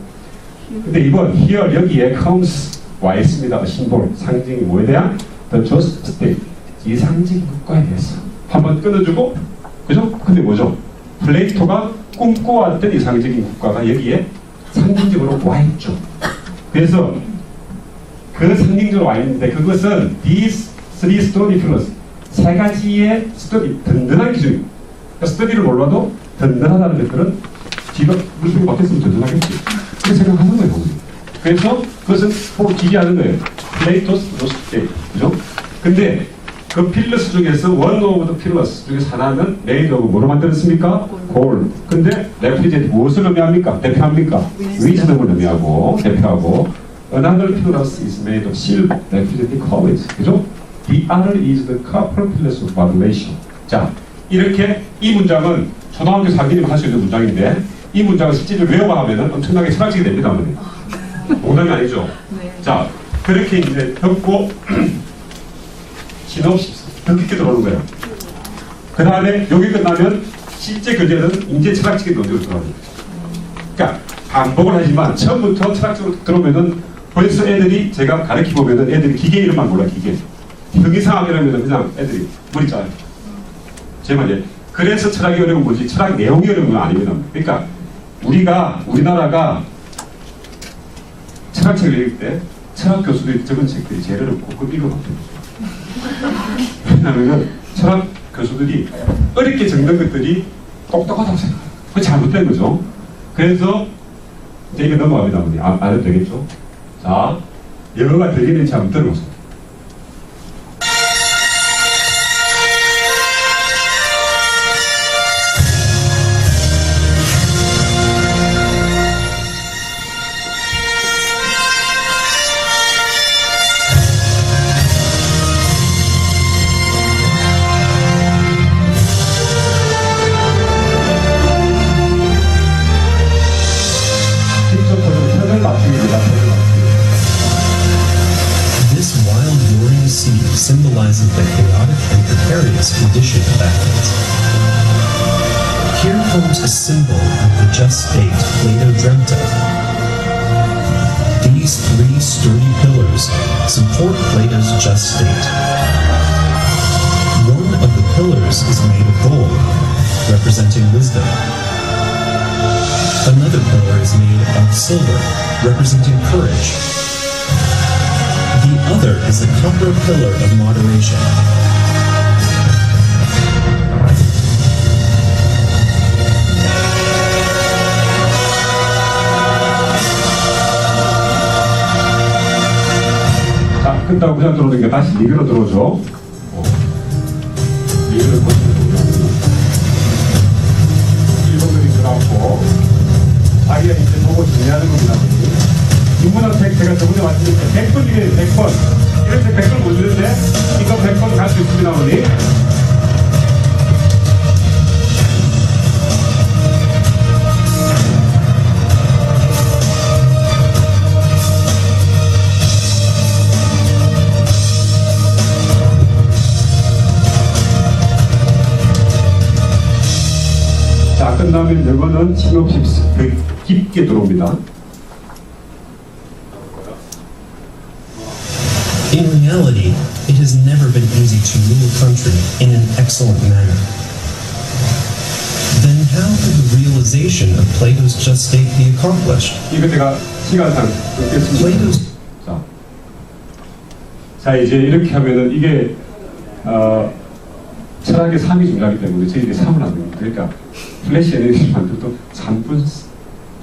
근데 이번 here 여기에 comes 와 있습니다. 심볼 상징이 뭐에 대한? The just state 이 상징 국가에 대해서 한번 끊어주고 그죠? 근데 뭐죠? 플레이토가 꿈꿔왔던 이 상징인 국가가 여기에 상징적으로 와 있죠. 그래서 그 상징적으로 와 있는데 그것은 these three study pillars 세 가지의 스터디 든든한 기준입니다. 그러니까 스터디를 몰라도 든든하다는 것들은 지가 물속에 막혔으면 든든하겠지. 그렇게 생각하는 거예요. 그래서 그것은 꼭 기기하는 거예요. 플레이토스 로스테 그죠? 근데 그 필러스 중에서 원 오브 더 필러스 중에서 하나는 메이드 오브 뭐로 만들었습니까? 골. 근데 레프리젠트 무엇을 의미합니까? 대표합니까? 위즈덤을 의미하고 대표하고 another pillar is made of silver representing courage. 그죠? The other is the copper pillars of moderation. 자, 이렇게 이 문장은 초등학교 4학년이면 할 수 있는 문장인데 이 문장을 실제로 외워하면 엄청나게 철학적이 됩니다. 농담이 아니죠? 네. 자, 그렇게 이제 듣고 시놉시스 더 깊게 들어오는 거예요. 그 다음에 여기 끝나면 실제 교재는 이제 철학적인 논리로 들어갑니다. 그러니까 반복을 하지만 처음부터 철학적으로 들어오면은 벌써 애들이 제가 가르쳐 보면은 애들이 기계 이름만 몰라 기계. 형이상학 이러면은 그냥 애들이 머리 짜요. 제 말이에요. 그래서 철학이 어려운 거지 철학 내용이 어려운 건 아닙니다. 그러니까 우리나라가 철학책을 읽을 때 철학 교수들이 적은 책들이 제일 어렵고 그걸 읽어봤어요. 왜냐하면 철학 교수들이 어렵게 적는 것들이 똑똑하다고 생각해요. 그게 잘못된 거죠. 그래서 이제 이거 넘어갑니다. 알아도 되겠죠? 자, 영어가 들리는지 한번 들어보세요. This wild roaring sea symbolizes the chaotic and precarious condition of Athens. Here comes a symbol of the just state Plato dreamt of. These three sturdy pillars support Plato's just state. One of the pillars is made of gold, representing wisdom. Another pillar is made of silver, representing courage. The other is the copper pillar of moderation. 자, 끝나고 그냥 들어오는 게 다시 리뷰로 들어오죠. 예를 보시면 됩니다. 1번 그림 들어갔고, 자기가 이제 보고 정리하는 겁니다. 인문학책 제가 저번에 말씀드렸는데 100번 중에 100번. 이런 책 100번 못 주는데, 이거 100번 갈 수 있습니다, 어머니. 자, 끝나면 이거는 침없이 깊게 들어옵니다. In reality, it has never been easy to rule a country in an excellent manner. Then how could the realization of Plato's just state be accomplished? 이거 제가 시간상 읽겠습니다. Plato's 자, 이제 이렇게 하면은 이게 철학의 3이 중요하기 때문에 저희들이 3을 안 됩니다. 그러니까 플래시 에너지를 만들어도 3분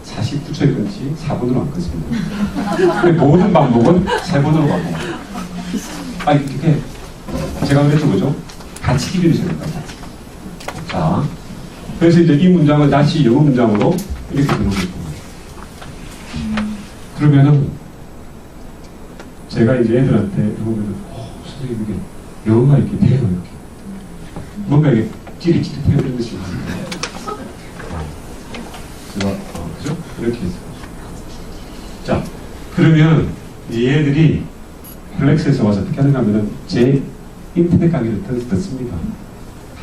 49초에 끊지 4분으로 안 끊습니다. 근데 모든 방법은 3번으로 갑니다. 아니, 이렇게 제가 그랬죠, 그죠? 같이 기르셔야 됩니다. 자, 그래서 이제 이 문장을 다시 영어 문장으로 이렇게 들어오겠습니다. 그러면은 제가 이제 애들한테 보면은 선생님 이게 영어가 이렇게 돼요, 이렇게 뭔가 이게 찌릿찌릿해야 되는 것이 제가 그죠? 이렇게 했어요. 자, 그러면 이제 얘들이 플렉스에서 와서 어떻게 하는가 하면은 제 인터넷 강의를 듣습니다.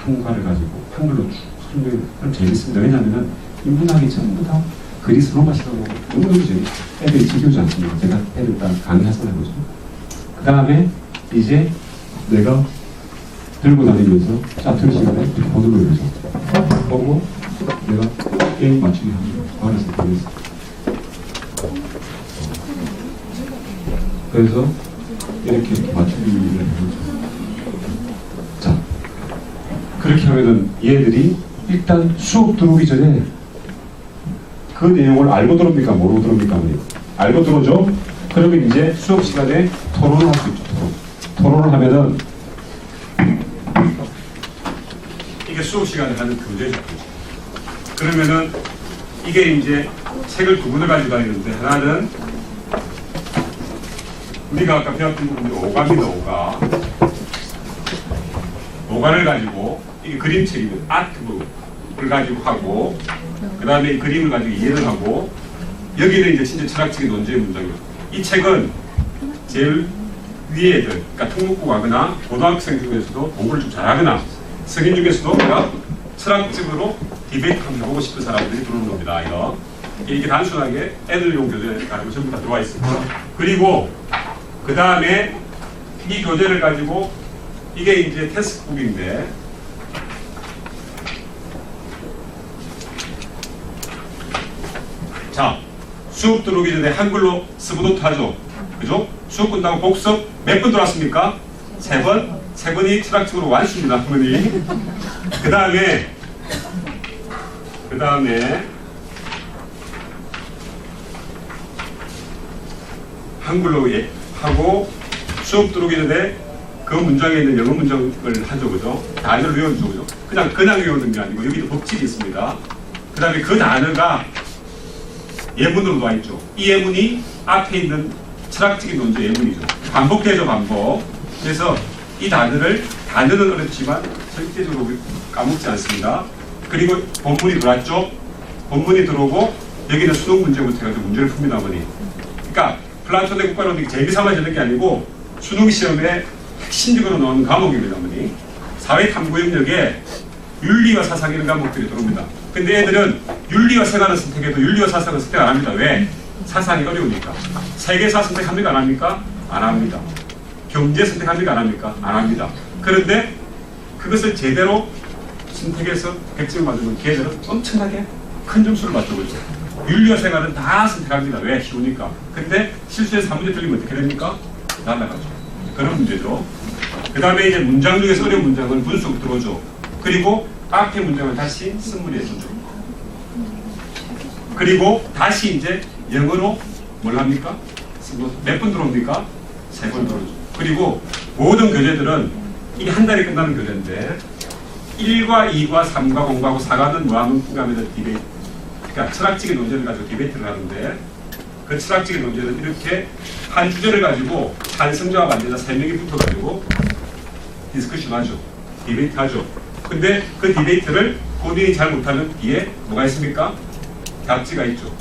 한과를 가지고 한글로 쭉 설명을 그럼 재밌습니다. 왜냐하면은 인문학이 전부 다 그리스 로마 시간으로 너무 재밌어요. 애들이 지겨우지 않습니다. 제가 애들 다 강의하잖아요, 그죠? 그 다음에 이제 내가 들고 다니면서 짜투리 시간에 이렇게 보는 거죠. 보고 내가 게임 맞추기 하는 방에서 보냈어. 그래서 이렇게 맞추기를 해보죠. 자, 그렇게 하면은 얘들이 일단 수업 들어오기 전에 그 내용을 알고 들어옵니까? 모르고 들어옵니까? 알고 들어오죠? 그러면 이제 수업 시간에 토론을 할 수 있죠. 토론을 하면은 이게 수업 시간에 하는 교재죠. 그러면은 이게 이제 책을 두 권을 가지고 다니는데 하나는 우리가 아까 배웠던 부분이 오가입니다. 오가. 오가를 가지고 이게 그림책이면 아트북을 가지고 하고 그 다음에 이 그림을 가지고 이해를 하고 여기는 이제 진짜 철학적인 논제의 문장이에요. 이 책은 제일 위에 애들, 그러니까 특목고 가거나 고등학생 중에서도 공부를 좀 잘하거나 성인 중에서도 철학적으로 디베이트 한번 해보고 싶은 사람들이 들어오는 겁니다. 이게 단순하게 애들용 교재 가지고 전부 다 들어와 있습니다. 그리고 그 다음에 이 교재를 가지고 이게 이제 테스트북인데 자, 수업 들어오기 전에 한글로 스브노트 하죠. 그죠? 수업 끝나고 복습 몇 번 들어왔습니까? 3번. 3번이 철학적으로 완수입니다. 어머니. 그 다음에 한글로 하고 수업 들어오기 전에 그 문장에 있는 영어 문장을 하죠. 그죠? 단어를 외워주죠. 그죠? 그냥 외우는 게 아니고 여기도 법칙이 있습니다. 그 다음에 그 단어가 예문으로 나와 있죠. 이 예문이 앞에 있는 철학적인 논제 예문이죠. 반복되죠, 반복. 그래서 이 단어는 어렵지만 절대적으로 까먹지 않습니다. 그리고 본문이 들어왔죠. 본문이 들어오고 여기는 수능 문제부터 해가지고 문제를 풉니다, 어머니. 그러니까 플라톤의 국가론이 재미삼아 되는 게 아니고 수능 시험에 핵심적으로 나오는 과목입니다, 어머니. 사회탐구 영역에 윤리와 사상 이런 과목들이 들어옵니다. 근데 애들은 윤리와 생활을 선택해도 윤리와 사상을 선택 안 합니다. 왜? 사상이 어려우니까. 세계사 선택합니까? 안 합니까? 안 합니다. 경제 선택합니까? 안 합니까? 안 합니다. 그런데 그것을 제대로 선택해서 100점을 맞으면 걔들은 엄청나게 큰 점수를 맞죠. 그렇죠? 윤리와 생활은 다 선택합니다. 왜? 쉬우니까. 근데 실수해서 한 문제 틀리면 어떻게 됩니까? 날아가죠. 그런 문제죠. 그 다음에 이제 문장 중에서 어려운 문장은 분석 들어오죠. 그리고 앞에 문장을 다시 쓴물에 해주죠. 그리고 다시 이제 영어로 뭘 합니까? 몇 번 들어옵니까? 3번 들어오죠. 그리고 모든 교재들은 이게 한 달에 끝나는 교재인데 1과 2과 3과 0과 4가는 무한문가면서 디베이트, 그러니까 철학적인 논제를 가지고 디베이트를 하는데 그 철학적인 논제는 이렇게 한 주제를 가지고 찬성자와 반대자 3명이 붙어가지고 디스커션 하죠. 디베이트 하죠. 근데 그 디베이트를 본인이 잘 못하면 뒤에 뭐가 있습니까? 답지가 있죠.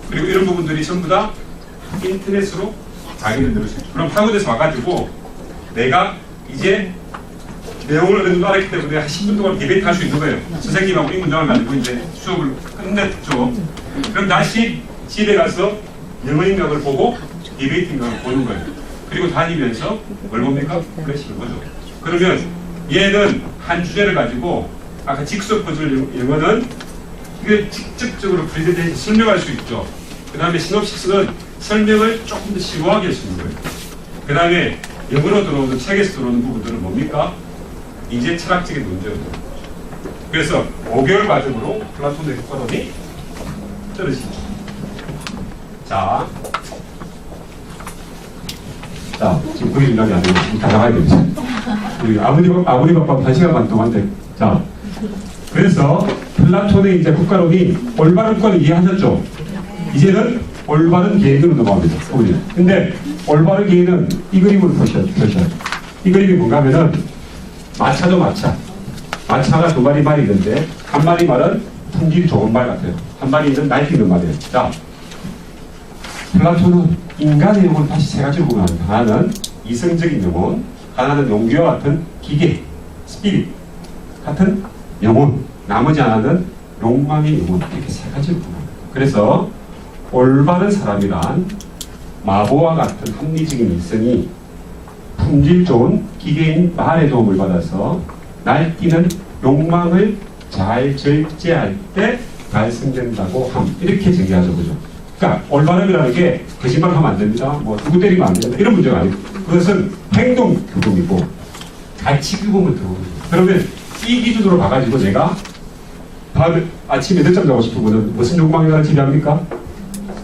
그리고 이런 부분들이 전부 다 인터넷으로 강의를 들을 수 있죠. 그럼 학원에서 와가지고 내가 이제 내용을 어느 정도 알았기 때문에 한 10분 동안 디베이트 할 수 있는 거예요. 선생님하고 이 문장을 가지고 이제 수업을 끝냈죠. 그럼 다시 집에 가서 영어 인강을 보고 디베이트 인강을 보는 거예요. 그리고 다니면서 뭘 봅니까? 그러시는 거죠. 그러면 얘는 한 주제를 가지고 아까 직접 퍼즐 영어는 이게 직접적으로 프레젠테이션 설명할 수 있죠. 그 다음에 시놉시스는 설명을 조금 더 심오하게 할 수 있는 거예요. 그 다음에 영어로 들어오는 책에서 들어오는 부분들은 뭡니까? 이제 철학적인 문제로. 그래서 5개월 과정으로 플라톤의 효과론이 떨어지죠. 자, 지금 거의 연락이 안 되고 다 나가야 됩니다. 아무리 바빠도 1시간 반 동안 돼. 자, 그래서 플라톤의 이제 국가론이 올바른 국가를 이해하셨죠? 이제는 올바른 개인으로 넘어갑니다. 우리. 근데 올바른 개인은 이 그림으로 표시해요. 이 그림이 뭔가 하면은 마차죠, 마차. 마차가 두 마리 말이 있는데 한 마리 말은 품질 좋은 말 같아요. 한 마리는 날뛰는 말이에요. 자, 플라톤은 인간의 영혼을 다시 세 가지로 구분합니다. 하나는 이성적인 영혼, 하나는 용기와 같은 기계, 스피릿 같은 영혼, 나머지 하나는 욕망의 영혼, 이렇게 세 가지로 구분합니다. 그래서 올바른 사람이란 마보와 같은 합리적인 일성이 품질 좋은 기계인 말의 도움을 받아서 날뛰는 욕망을 잘 절제할 때 발생된다고 함. 이렇게 정의하죠. 그죠? 그러니까 올바름이라는 게 거짓말하면 안 됩니다. 뭐 누구 때리면 안 된다. 이런 문제가 아니고 그것은 행동 규범이고 가치 규범을 들어옵니다. 그러면 이 기준으로 봐가지고 제가 다음에 아침에 늦잠 자고 싶은 분은 무슨 욕망이 나를 지배합니까?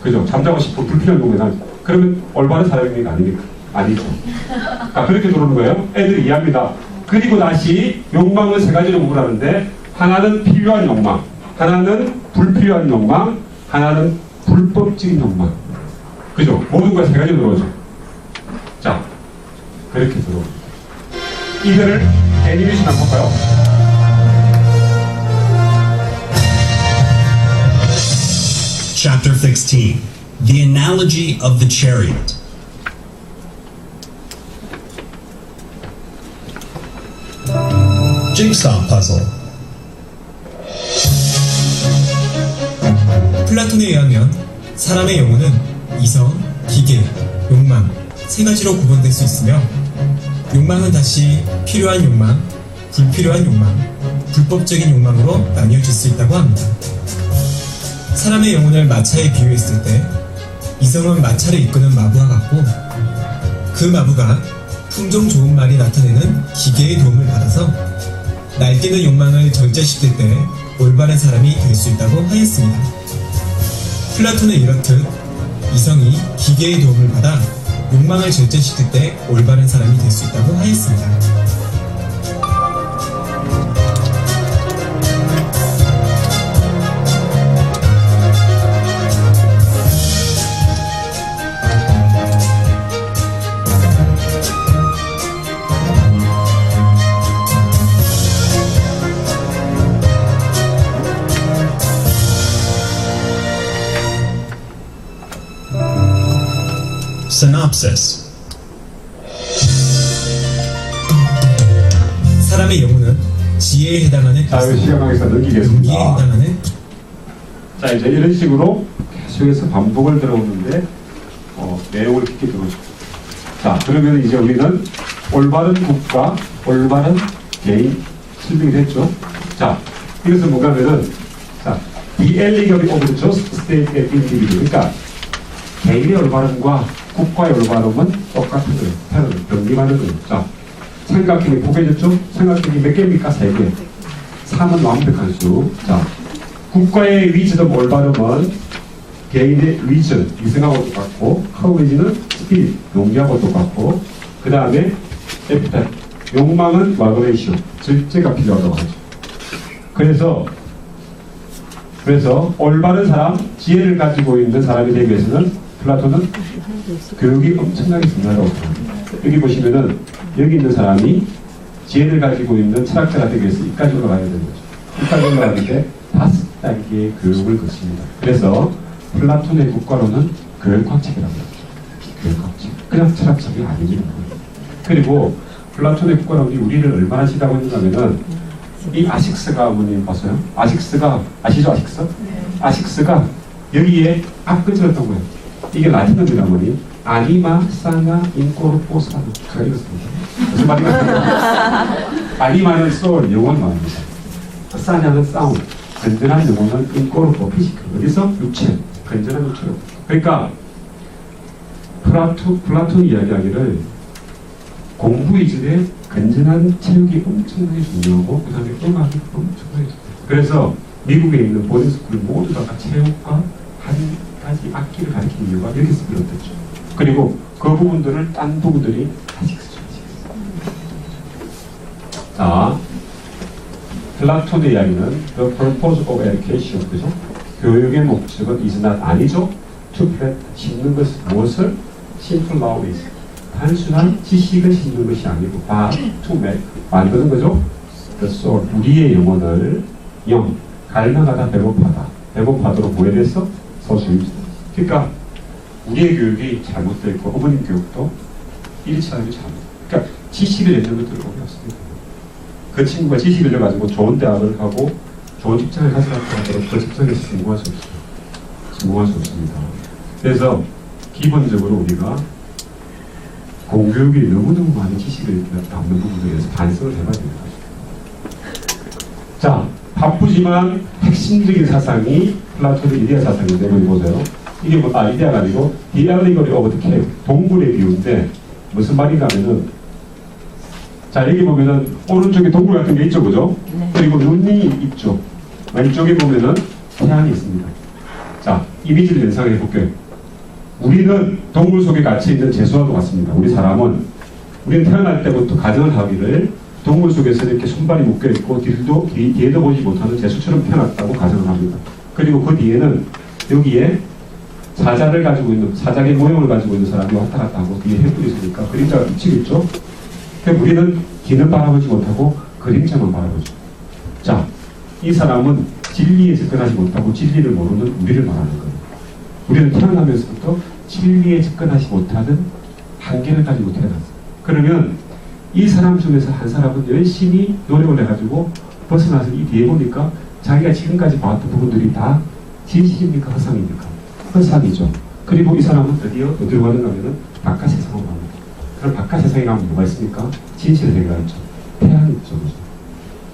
그죠? 잠자고 싶은 불필요한 욕망이 나를 그러면 올바른 사람입니까? 아닙니까? 아니죠. 그렇게 들어오는 거예요. 애들이 이해합니다. 그리고 다시 욕망을 세 가지로 구분하는데 하나는 필요한 욕망, 하나는 불필요한 욕망, 하나는 불법적인 욕망. 그죠? 모든 걸 세 가지로 들어오죠. 자, 그렇게 들어옵니다. 이거를 애니메이션 한번 볼까요? Chapter 16. The Analogy of the Chariot. Jigsaw Puzzle. 플라톤에 의하면 사람의 영혼은 이성, 기계, 욕망 세 가지로 구분될 수 있으며 욕망은 다시 필요한 욕망, 불필요한 욕망, 불법적인 욕망으로 나뉘어질 수 있다고 합니다. 사람의 영혼을 마차에 비유했을 때 이성은 마차를 이끄는 마부와 같고 그 마부가 품종 좋은 말이 나타내는 기계의 도움을 받아서 날뛰는 욕망을 절제시킬 때 올바른 사람이 될 수 있다고 하였습니다. 플라톤은 이렇듯 이성이 기계의 도움을 받아 욕망을 절제시킬 때 올바른 사람이 될 수 있다고 하였습니다. Synopsis. 사람의 영혼은 지혜에 해당하는 자, 여기 시간에서 넘기겠습니다. 용기에 해당하는 자, 이제 이런 식으로 계속해서 반복을 들어오는데 내용을 깊게 들어오죠. 자, 그러면 이제 우리는 올바른 국가, 올바른 개인 설명이 됐죠. 자, 이것은 뭔가 하면은 자, the elegance of the just state and individual. 그러니까 개인의 올바름과 국가의 올바름은 똑같은 거예요. 패러는 병립하는 거예요. 자, 삼각형이 포개졌죠? 삼각형이 몇 개입니까? 3개. 3은 완벽한 수. 자, 국가의 위즈덤 올바름은 개인의 위즈, 이성하고 똑같고, 커리지는 스피릿, 용기하고 똑같고, 그 다음에 에피탈, 욕망은 마그네시오, 절제가 필요하다고 하죠. 그래서 올바른 사람, 지혜를 가지고 있는 사람이 되기 위해서는 플라톤은 교육이 엄청나게 중요하다고 생각합니다. 여기 보시면은 여기 있는 사람이 지혜를 가지고 있는 철학자가 되기 위해서 이까지 올라가야 되는 거죠. 이까지 올라가는데 5단계의 교육을 거칩니다. 그래서 플라톤의 국가론은 교육학책이라고 하죠. 교육학책. 그냥 철학책이 아닙니다. 그리고 플라톤의 국가론이 우리를 얼마나 싫어하고 있는가 하면은 이 아식스가 어머님 봤어요? 아식스가 아시죠? 아식스? 아식스가 여기에 앞글자였던 거예요. 이게 라틴어입니다, 어머님. 아니마 사나 인코르포 사노. 제가 읽었습니다. 무슨 말인가? 아니마는 소울, 영혼 말입니다. 사냐는 사운드, 건전한 영혼은 인코르포 피지컬. 어디서? 육체, 건전한 육체로. 그러니까 플라톤이 이야기하기를 공부 이전에 건전한 체육이 엄청나게 중요하고 그 다음에 음악이 엄청나게 중요해요. 그래서 미국에 있는 보딩스쿨 모두 다 체육과 한 가지 악기를 가르치는 이유가 여기서 비롯됐죠. 그리고 그 부분들을 딴 부분들이 아직 쓰죠. 자, 플라톤의 이야기는 The purpose of education, 그죠? 교육의 목적은 is not 아니죠. To plant, 심는 것은 무엇을? Simple knowledge. 단순한 지식을 심는 것이 아니고 to make, 만드는 거죠. The soul, 우리의 영혼을 갈망하다 배고파도록 보여내서 서술입니다. 그러니까 우리의 교육이 잘못되어 있고 어머님 교육도 일치하는 게 잘못. 그러니까 지식을 내는 것들을 보기 없습니다. 그 친구가 지식을 내가지고 좋은 대학을 하고 좋은 직장을 가져가도록 그 직장에서 성공할 수 없습니다. 성공할 수 없습니다. 그래서 기본적으로 우리가 공교육이 너무너무 많은 지식을 담는 부분들에서 반성을 해봐야 되는 거죠. 자, 바쁘지만 핵심적인 사상이 플라톤의 이데아 사상인데, 여기 보세요. 이게 이데아가 아니고 The Allegory of the Cave, 동굴의 비유인데 무슨 말인가 하면은, 자, 여기 보면은 오른쪽에 동굴 같은 게 있죠, 그죠? 네. 그리고 눈이 있죠. 왼쪽에 보면은 태양이 있습니다. 자, 이미지를 연상해 볼게요. 우리는 동굴 속에 갇혀 있는 제수와도 같습니다. 우리는 태어날 때부터 가정을 하기를 동굴 속에서 이렇게 손발이 묶여 있고 뒤에도 보지 못하는 제수처럼 태어났다고 가정을 합니다. 그리고 그 뒤에는 여기에 사자를 가지고 있는, 사자의 모형을 가지고 있는 사람이 왔다 갔다 하고 뒤에 횃불이 있으니까 그림자가 미치겠죠? 그러니까 우리는 뒤는 바라보지 못하고 그림자만 바라보죠. 자, 이 사람은 진리에 접근하지 못하고 진리를 모르는 우리를 말하는 거예요. 우리는 태어나면서부터 진리에 접근하지 못하는 한계를 가지고 태어났어요. 그러면 이 사람 중에서 한 사람은 열심히 노력을 해가지고 벗어나서 이 뒤에 보니까 자기가 지금까지 봐왔던 부분들이 다 진실입니까? 허상입니까? 허상이죠. 그리고 이 사람은 드디어 어디로 가는가 하면 바깥 세상으로 갑니다. 그럼 바깥 세상에 가면 뭐가 있습니까? 진실을 해결하죠. 태양이 있죠.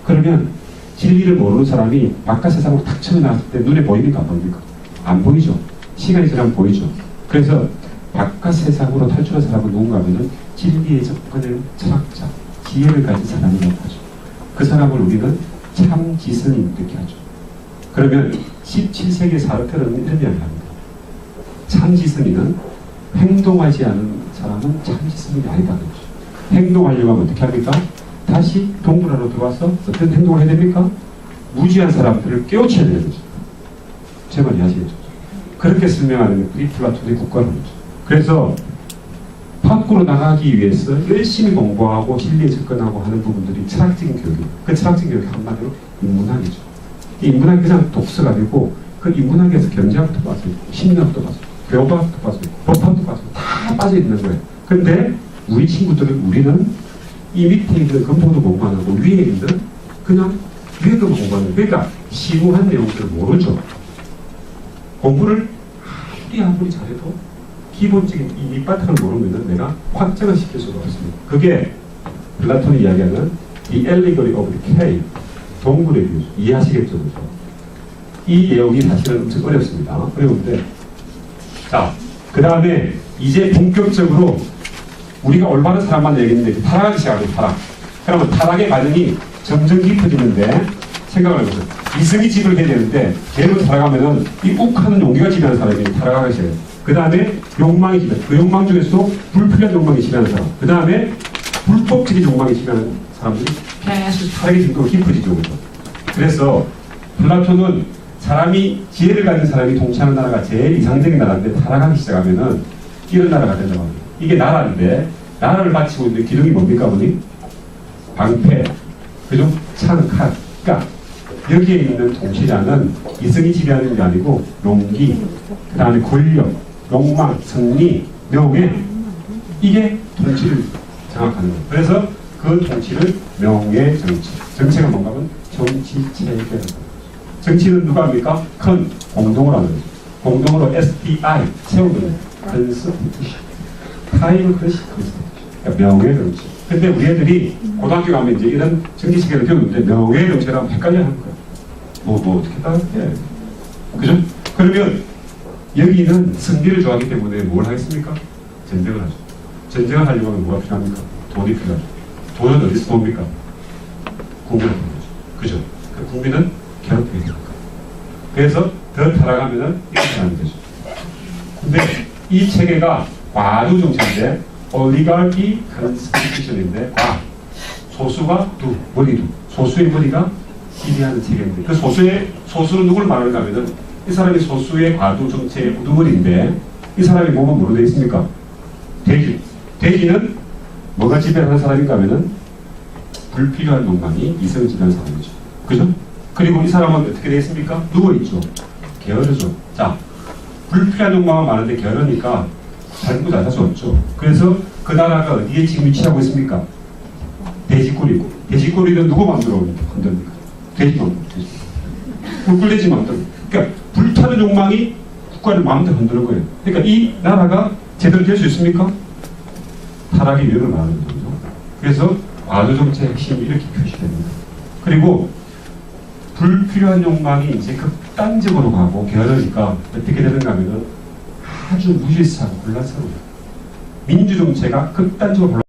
그러면 진리를 모르는 사람이 바깥 세상으로 탁 쳐져 나왔을 때 눈에 보입니까? 안 보입니까? 안 보이죠. 시간이 지나면 보이죠. 그래서 바깥 세상으로 탈출한 사람은 누군가 하면은 진리에 접근을 철학자, 지혜를 가진 사람이라고 하죠. 그 사람을 우리는 참지성인 이렇게 하죠. 그러면 17세기 사르트르는 이런 이야기를 합니다. 참지성인은 행동하지 않은 사람은 참지성인이 아니다는 거죠. 행동하려고 하면 어떻게 합니까? 다시 동굴 안으로 들어와서 어떤 행동을 해야 됩니까? 무지한 사람들을 깨우쳐야 되는 거죠. 제 말 이해하시겠죠? 그렇게 설명하는 게 플라톤의 국가론이죠. 그래서 밖으로 나가기 위해서 열심히 공부하고 진리에 접근하고 하는 부분들이 철학적인 교육이에요. 그 철학적인 교육이 한마디로 인문학이죠. 이 인문학이 그냥 독서가 아니고 그 인문학에서 경제학부터 빠져있고 심리학부터 빠져있고 교과학부터 빠져있고 법학부터 빠져있고 다 빠져있는 거예요. 근데 우리 친구들은 우리는 이 밑에 있는 근본도 공부 안 하고 위에 있는 그냥 위에 것만 공부하는 거예요. 그러니까 심오한 내용들을 모르죠. 공부를 아무리 잘해도 기본적인 이 밑바탕을 모르면 내가 확장을 시킬 수가 없습니다. 그게 플라톤이 이야기하는 The Allegory of the Cave, 동굴의 비유. 이해하시겠죠? 이 내용이 사실은 엄청 어렵습니다. 어려운데, 자, 그 다음에 이제 본격적으로 우리가 올바른 사람만 얘기했는데 타락하기 시작합니다. 타락. 그러면 타락의 과정이 점점 깊어지는데 생각을 해보세요. 이성이 지배를 해야 되는데 걔로 타락하면은 이 욱하는 용기가 지배하는 사람이 타락하기 시작해요. 그 다음에 욕망이 지배. 그 욕망 중에서도 불필요한 욕망이 지배하는 사람. 그 다음에 불법적인 욕망이 지배하는 사람들이 계속 타락의 진도가 깊어지죠. 그렇죠? 그래서 플라톤은 사람이 지혜를 가진 사람이 통치하는 나라가 제일 이상적인 나라인데 타락하기 시작하면은 이런 나라가 된다고 합니다. 이게 나라인데 나라를 바치고 있는 기둥이 뭡니까 보니? 방패, 그죠? 창, 칼. 그러니까 여기에 있는 통치자는 이성이 지배하는 게 아니고 용기, 그 다음에 권력, 욕망, 승리, 명예, 이게 통치를 장악하는 거예요. 그래서 그 통치를 명예 정치. 정치가 뭔가 하면 정치 체계. 정치는 누가 합니까? 큰 공동을 하는 거죠. 공동으로 SDI 세우는 거예요. 컨스티튜션. 타임 컨스티튜션. 그러니까 명예 정치. 근데 우리 애들이 고등학교 가면 이제 이런 정치 체계를 배우는데 명예 정치랑 헷갈려 하는 거예요. 뭐 어떻게 따라해? 그죠? 그러면 여기는 승리를 좋아하기 때문에 뭘 하겠습니까? 전쟁을 하죠. 전쟁을 하려고 하면 뭐가 필요합니까? 돈이 필요하죠. 돈은 어디서 봅니까? 국민한테 보죠. 그죠? 그 국민은 괴롭게 되니까. 그래서 더 타락하면은 이렇게 하는 거죠. 근데 이 체계가 과도 정치인데 올리가르키 컨스티튜션인데 과 소수가 두 머리두 소수의 머리가 지배하는 체계인데 그 소수는 누구를 말하는가 하면은 이 사람이 소수의 과도 정체의 우두머리인데 이 사람이 몸은 뭐로 되어 있습니까? 대기. 대기는 뭐가 지배하는 사람인가 하면은 불필요한 욕망이 이성을 지배하는 사람이죠. 그죠? 그리고 이 사람은 어떻게 되어 있습니까? 누워있죠. 게으르죠. 자, 불필요한 욕망은 많은데 게으르니까 살고 잘 살 수 없죠. 그래서 그 나라가 어디에 지금 위치하고 있습니까? 돼지꼬리고. 돼지꼬리는 누구 마음대로 흔듭니까? 돼지 마음대로. 꿀꿀돼지 마음대로. 그러니까 불타는 욕망이 국가를 마음대로 흔드는 거예요. 그러니까 이 나라가 제대로 될 수 있습니까? 타락의 위험을 말하는 거죠. 그래서 과도 정치의 핵심이 이렇게 표시됩니다. 그리고 불필요한 욕망이 이제 극단적으로 가고 게으르니까 어떻게 되는가 하면은 아주 무질서하고 혼란스러워요. 민주 정체가 극단적으로